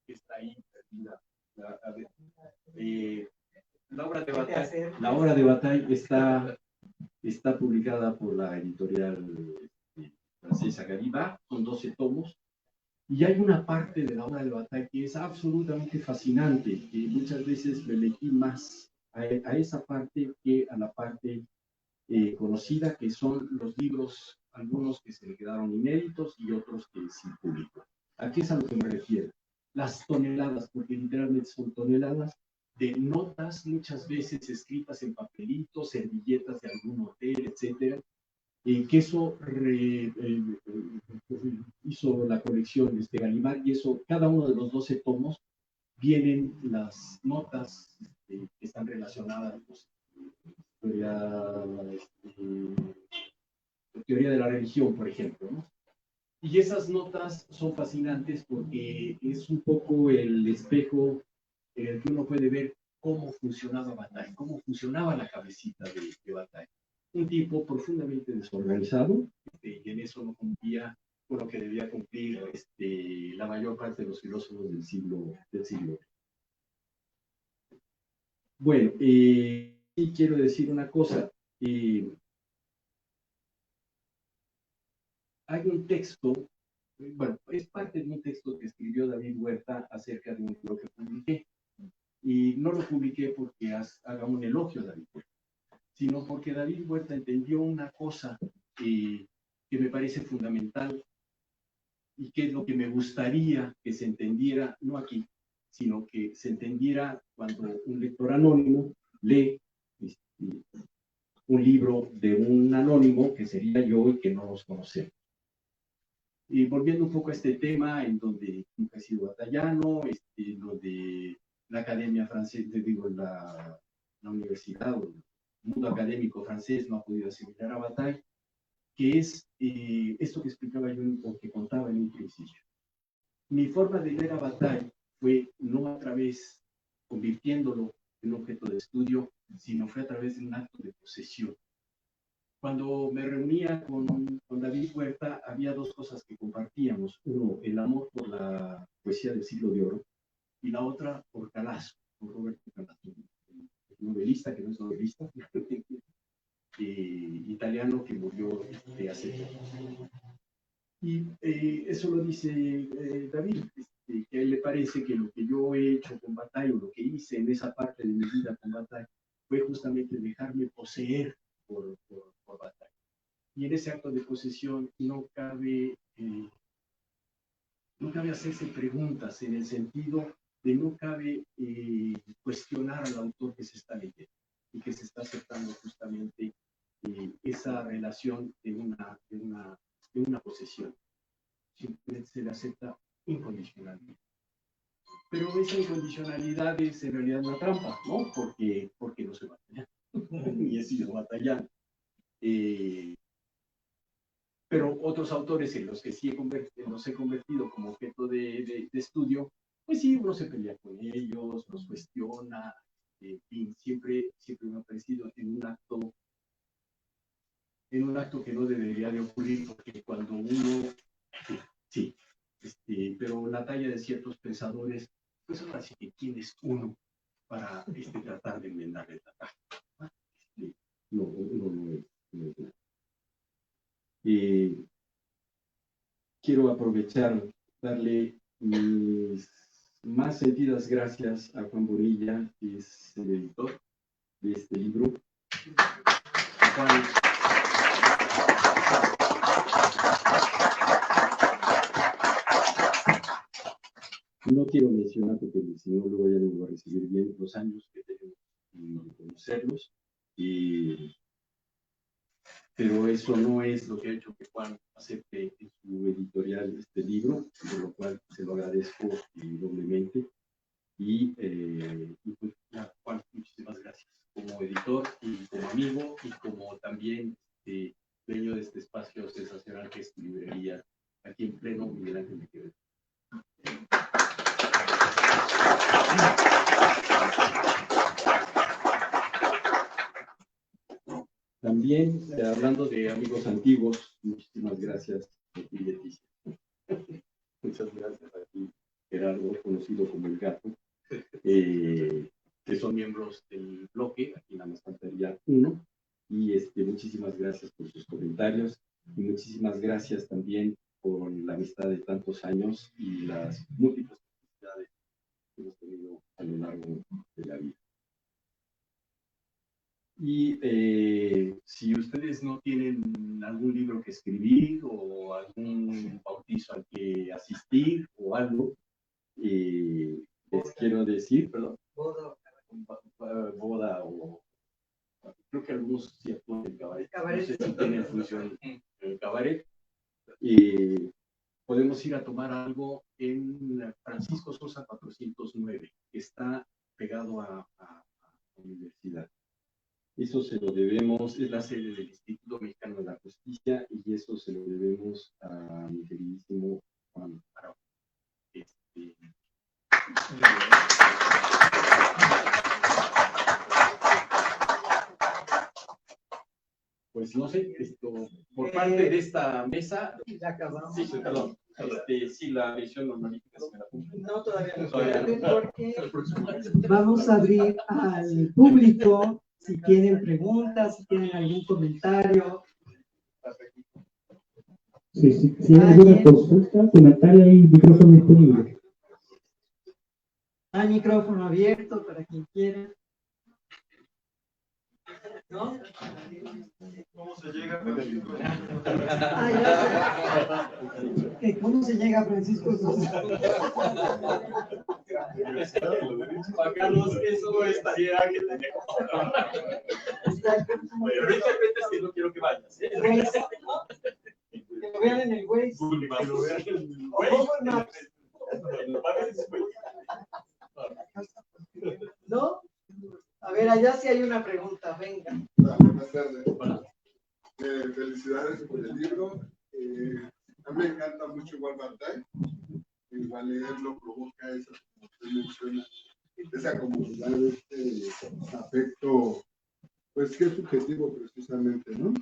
que está ahí perdida. La obra de Bataille está publicada por la editorial francesa Gallivat, con 12 tomos. Y hay una parte de la obra de Bataille que es absolutamente fascinante, que muchas veces me metí más a esa parte que a la parte conocida, que son los libros, algunos que se le quedaron inéditos y otros que sin público. ¿A qué es a lo que me refiero? Las toneladas, porque literalmente son toneladas de notas, muchas veces escritas en papelitos, servilletas de algún hotel, etcétera, que eso hizo la colección de Gallimard, y eso, cada uno de los 12 tomos, vienen las notas que están relacionadas con teoría de la religión, por ejemplo, ¿no? Y esas notas son fascinantes porque es un poco el espejo en el que uno puede ver cómo funcionaba Bataille, cómo funcionaba la cabecita de Bataille. Un tipo profundamente desorganizado, y en eso no cumplía con lo que debía cumplir la mayor parte de los filósofos del siglo. Bueno, sí quiero decir una cosa. Hay un texto, bueno, es parte de un texto que escribió David Huerta acerca de un libro que publiqué. Y no lo publiqué porque haga un elogio a David Huerta, sino porque David Huerta entendió una cosa que me parece fundamental y que es lo que me gustaría que se entendiera, no aquí, sino que se entendiera cuando un lector anónimo lee un libro de un anónimo que sería yo y que no nos conocemos. Y volviendo un poco a este tema, en donde nunca he sido batallano, en donde la academia francesa, digo, la universidad o el mundo académico francés no ha podido asimilar a Bataille, que es esto que explicaba yo o que contaba en un principio. Mi forma de leer a Bataille fue no a través convirtiéndolo en objeto de estudio, sino fue a través de un acto de posesión. Cuando me reunía con David Huerta, había dos cosas que compartíamos. Uno, el amor por la poesía del siglo de oro, y la otra por Calazo, por Roberto Calazo, novelista que no es novelista, italiano que murió hace poco. Y eso lo dice David, que a él le parece que lo que yo he hecho con Bataille, o lo que hice en esa parte de mi vida con Bataille, fue justamente dejarme poseer por Bataille. Y en ese acto de posesión no cabe hacerse preguntas, en el sentido de no cabe cuestionar al autor que se está leyendo y que se está aceptando justamente esa relación de una posesión. Simplemente se le acepta incondicionalmente. Pero esa incondicionalidad es en realidad una trampa, ¿no? Porque no se batalla. Y he sido batallando. Pero otros autores en los que sí los he convertido como objeto de estudio, pues sí, uno se pelea con ellos, los cuestiona, y siempre me ha parecido en un acto que no debería de ocurrir, porque cuando uno, sí, pero la talla de ciertos pensadores, pues ahora sí que quién es uno para tratar de enmendar el ataque. No, uno no es nada. Quiero aprovechar, darle mis más sentidas gracias a Juan Bonilla, que es el editor de este libro. Juan, no quiero mencionar, porque si no luego ya no lo voy a recibir bien, los años que tenemos de conocerlos, pero eso no es lo que ha hecho que Juan acepte en su editorial este libro, por lo cual se lo agradezco doblemente. Y pues, Juan, muchísimas gracias como editor y como amigo y como también dueño de este espacio sensacional que es tu librería aquí en pleno Miguel Ángel de Quevedo. También, hablando de amigos antiguos, muchísimas gracias a ti, Leticia. Muchas gracias a ti, Gerardo, conocido como El Gato, que son miembros del bloque, aquí nada más faltaría uno. Y muchísimas gracias por sus comentarios y muchísimas gracias también por la amistad de tantos años y las múltiples actividades que hemos tenido a lo largo de la vida. Y si ustedes no tienen algún libro que escribir o algún bautizo al que asistir o algo, les quiero decir, perdón, boda o creo que algunos sí actúan en cabaret. No sé si tienen función en el cabaret. Podemos ir a tomar algo en Francisco Sosa 409, que está pegado a la universidad. Eso se lo debemos, es la sede del Instituto Mexicano de la Justicia, y eso se lo debemos a mi queridísimo Juan Arau. Pues no sé, por parte de esta mesa, ya acabamos. Sí, perdón, sí, la visión normalítica se me la cumple. No, todavía no. Porque vamos a abrir al público si tienen preguntas, si tienen algún comentario. Sí, si hay alguna consulta, comentario, hay micrófono disponible. Hay micrófono abierto para quien quiera. ¿No? ¿Cómo se llega a Francisco? ¿Cómo se llega a Francisco Sosa? Juan Carlos, eso estaría que te dejo. Pero no interpretes que no quiero que vayas. Que lo vean en el Waze. Que lo vean en el Waze. ¿No? A ver, allá sí hay una pregunta, venga. Buenas tardes. Felicidades por el libro. A mí me encanta mucho igual Bataille. Igual leerlo provoca eso, como usted menciona, esa comunidad, este afecto, pues que es subjetivo precisamente, ¿no?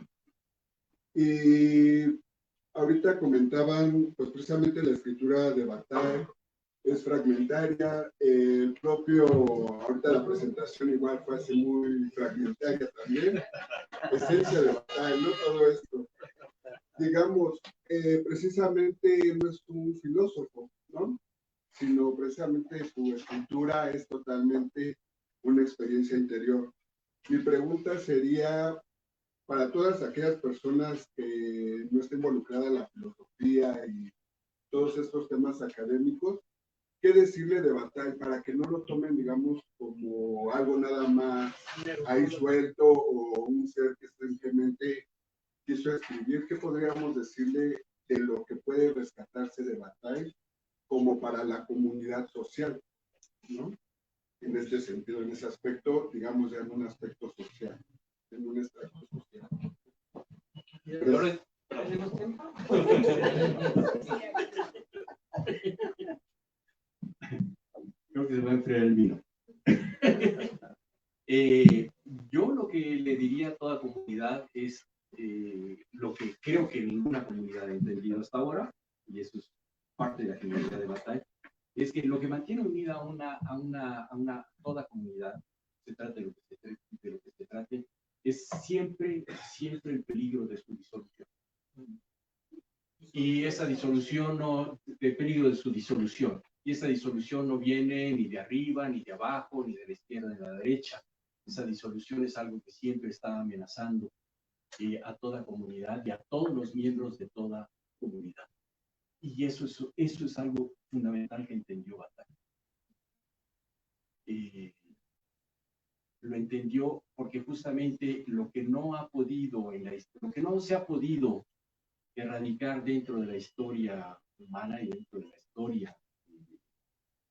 Y ahorita comentaban, pues precisamente la escritura de Bataille es fragmentaria, el propio, ahorita la presentación igual fue así muy fragmentaria también, esencia de Bataille, ¿no? Todo esto. Digamos, precisamente no es un filósofo, ¿no? Sino precisamente su escritura es totalmente una experiencia interior. Mi pregunta sería, para todas aquellas personas que no estén involucradas en la filosofía y todos estos temas académicos, ¿qué decirle de Bataille para que no lo tomen, digamos, como algo nada más ahí suelto o un ser que simplemente quiso escribir? ¿Qué podríamos decirle de lo que puede rescatarse de Bataille como para la comunidad social, ¿no? En este sentido, en ese aspecto, digamos, ya en un aspecto social, en un estrato social. ¿Tenemos tiempo? Creo que se va a enfriar el vino. Yo lo que le diría a toda comunidad es lo que creo que ninguna comunidad ha entendido hasta ahora, y eso es parte de la genialidad de Bataille, es que lo que mantiene unida a toda comunidad, se trate de lo que se trate, es siempre el peligro de su disolución. Y esa disolución el peligro de su disolución. Y esa disolución no viene ni de arriba, ni de abajo, ni de la izquierda, ni de la derecha. Esa disolución es algo que siempre está amenazando a toda comunidad y a todos los miembros de toda comunidad. Y eso es algo fundamental que entendió Bataille. Lo entendió porque justamente lo que no se ha podido erradicar dentro de la historia humana y dentro de la historia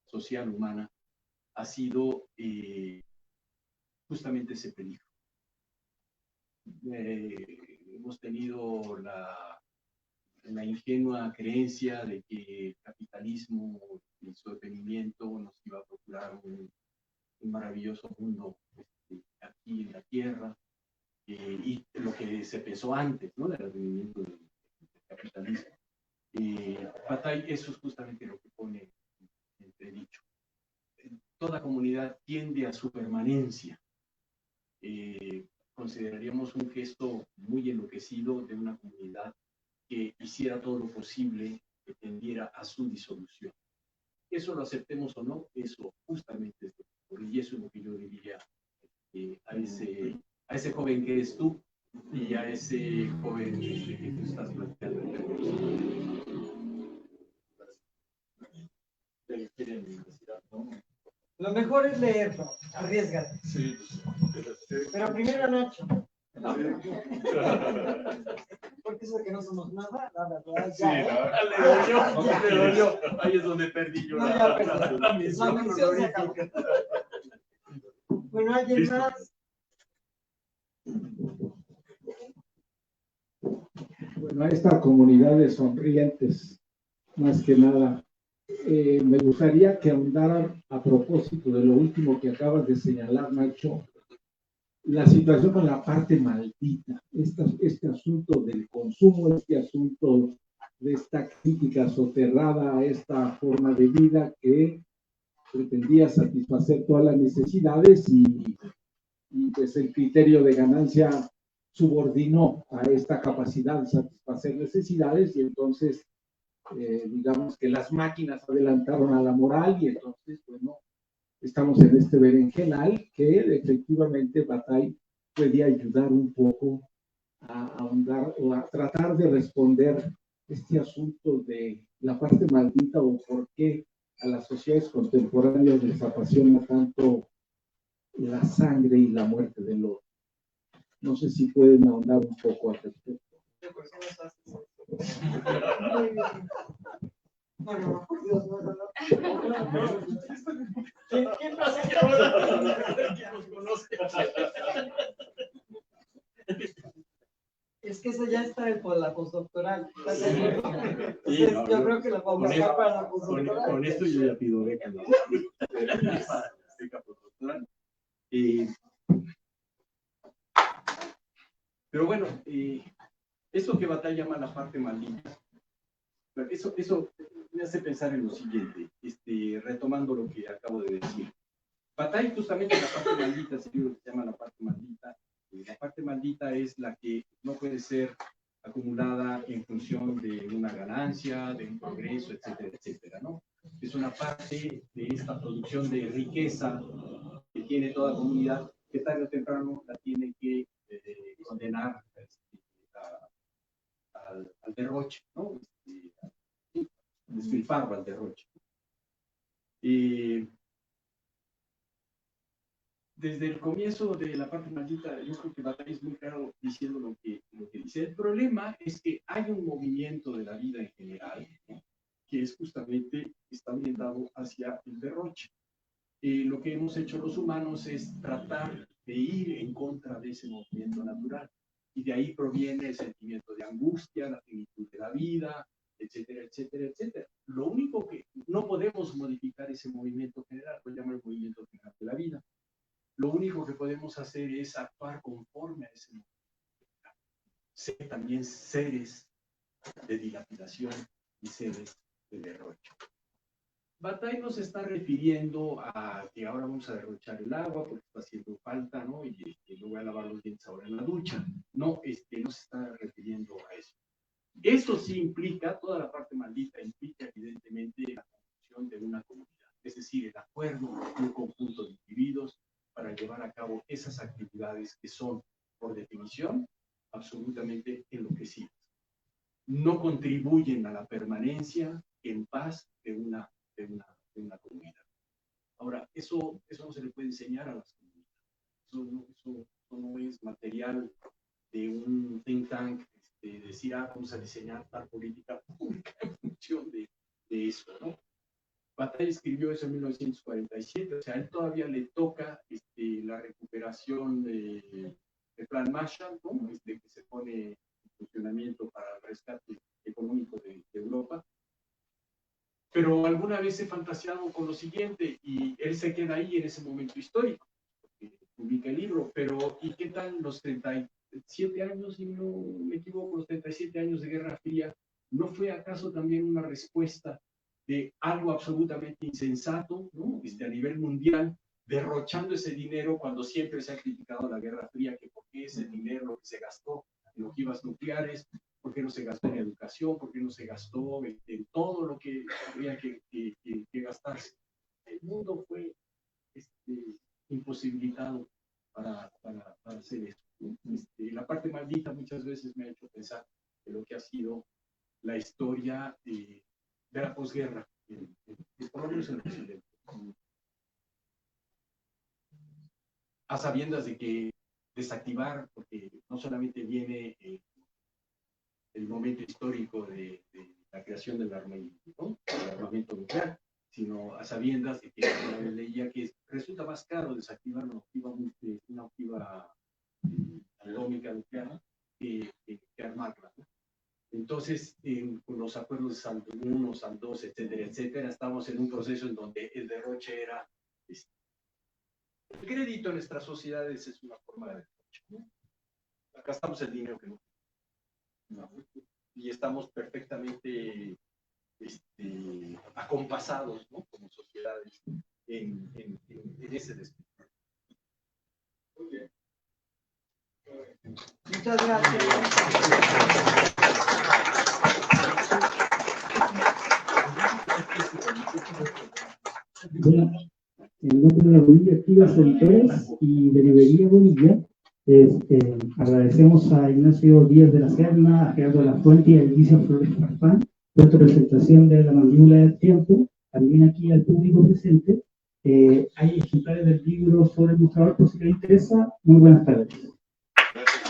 social humana ha sido justamente ese peligro. Hemos tenido la ingenua creencia de que el capitalismo y su detenimiento nos iba a procurar un maravilloso mundo aquí en la Tierra, y lo que se pensó antes, ¿no?, del advenimiento del capitalismo. Bataille, eso es justamente lo que pone entredicho. Toda comunidad tiende a su permanencia. Consideraríamos un gesto muy enloquecido de una comunidad que hiciera todo lo posible que tendiera a su disolución. Eso lo aceptemos o no, eso justamente es lo que ocurre, y eso es lo que yo diría a ese joven que eres tú y a ese joven que tú estás planteando. Lo mejor es leerlo, arriesgate. Sí. Pero primero Nacho. Porque eso de que no somos nada, la verdad. Sí, le dolió. Ahí es donde perdí yo la misión. Se acabó. Bueno, ¿alguien Listo. más? Bueno, a esta comunidad de sonrientes, más que nada, me gustaría que ahondaran a propósito de lo último que acabas de señalar, Nacho, la situación con la parte maldita, este asunto del consumo, este asunto de esta crítica soterrada a esta forma de vida que pretendía satisfacer todas las necesidades y pues el criterio de ganancia subordinó a esta capacidad de satisfacer necesidades, y entonces digamos que las máquinas adelantaron a la moral, y entonces, bueno, estamos en este berenjenal que efectivamente Bataille puede ayudar un poco a ahondar o a tratar de responder este asunto de la parte maldita, o por qué a las sociedades contemporáneas les apasiona tanto la sangre y la muerte del otro. No sé si pueden ahondar un poco al respecto. Bueno, por Dios, no. ¿Quién pasa? Es que eso ya está por la postdoctoral. Sí, yo creo que la vamos a sacar para la postdoctoral. Con esto yo ya pido beca. Pero bueno, eso que Bataille llama la parte maldita, eso me hace pensar en lo siguiente, retomando lo que acabo de decir. Bataille justamente la parte maldita, ese libro que se llama la parte maldita, la parte maldita es la que no puede ser acumulada en función de una ganancia, de un progreso, etcétera, etcétera, ¿no? Es una parte de esta producción de riqueza que tiene toda comunidad, que tarde o temprano la tiene que condenar al derroche, ¿no? Despilfarro al derroche. Desde el comienzo de la parte maldita, yo creo que Bataille es muy claro diciendo lo que dice. El problema es que hay un movimiento de la vida en general, ¿no?, que es justamente, está orientado hacia el derroche. Lo que hemos hecho los humanos es tratar de ir en contra de ese movimiento natural. Y de ahí proviene el sentimiento de angustia, la finitud de la vida, etcétera, etcétera, etcétera. Lo único que no podemos modificar ese movimiento general, lo llamo el movimiento general de la vida. Lo único que podemos hacer es actuar conforme a ese movimiento. Ser también seres de dilapidación y seres de derroche. Bataille nos está refiriendo a que ahora vamos a derrochar el agua porque está haciendo falta, ¿no? Y no voy a lavar los dientes ahora en la ducha. No, no se está refiriendo a eso. Eso sí implica, toda la parte maldita implica evidentemente la construcción de una comunidad, es decir, el acuerdo de un conjunto de individuos para llevar a cabo esas actividades que son, por definición, absolutamente enloquecidas. No contribuyen a la permanencia en paz de una comunidad. Ahora, eso no se le puede enseñar a las comunidades. Eso no es material de un think tank, decir, vamos a diseñar tal política pública en función de eso, ¿no? Bataille escribió eso en 1947, o sea, a él todavía le toca la recuperación del plan Marshall, ¿no? Que se pone en funcionamiento para el rescate económico de Europa. Pero alguna vez he fantaseado con lo siguiente, y él se queda ahí en ese momento histórico, porque publica el libro, pero ¿y qué tal los 37 años, si no me equivoco, los 37 años de Guerra Fría? ¿No fue acaso también una respuesta de algo absolutamente insensato, ¿no? A nivel mundial, derrochando ese dinero cuando siempre se ha criticado la Guerra Fría, que por qué ese dinero lo que se gastó en ojivas nucleares, por qué no se gastó en educación, por qué no se gastó en todo lo que habría que gastarse? El mundo fue imposibilitado para hacer eso, ¿no? La parte maldita muchas veces me ha hecho pensar en lo que ha sido la historia de la posguerra, por lo menos en Occidente. A sabiendas de que desactivar, porque no solamente viene el momento histórico de la creación del armamento nuclear, sino a sabiendas de que leía que resulta más caro desactivar una ojiva atómica nuclear que armarla, ¿no? Entonces, con los acuerdos de SALT 1, SALT 2, etcétera, etcétera, estamos en un proceso en donde el derroche era... el crédito en nuestras sociedades es una forma de derroche, ¿no? Gastamos el dinero que no. Y estamos perfectamente acompasados, ¿no?, como sociedades en ese despido. Muy bien. Muchas gracias. Bueno, en nombre de la Bonilla Activas Editores y de Librería Bonilla, agradecemos a Ignacio Díaz de la Serna, a Gerardo de la Fuente y a Alicia Flores Farfán por esta presentación de La Mandíbula del Tiempo. También aquí al público presente. Hay ejemplares del libro sobre el mostrador por si les interesa. Muy buenas tardes. Gracias.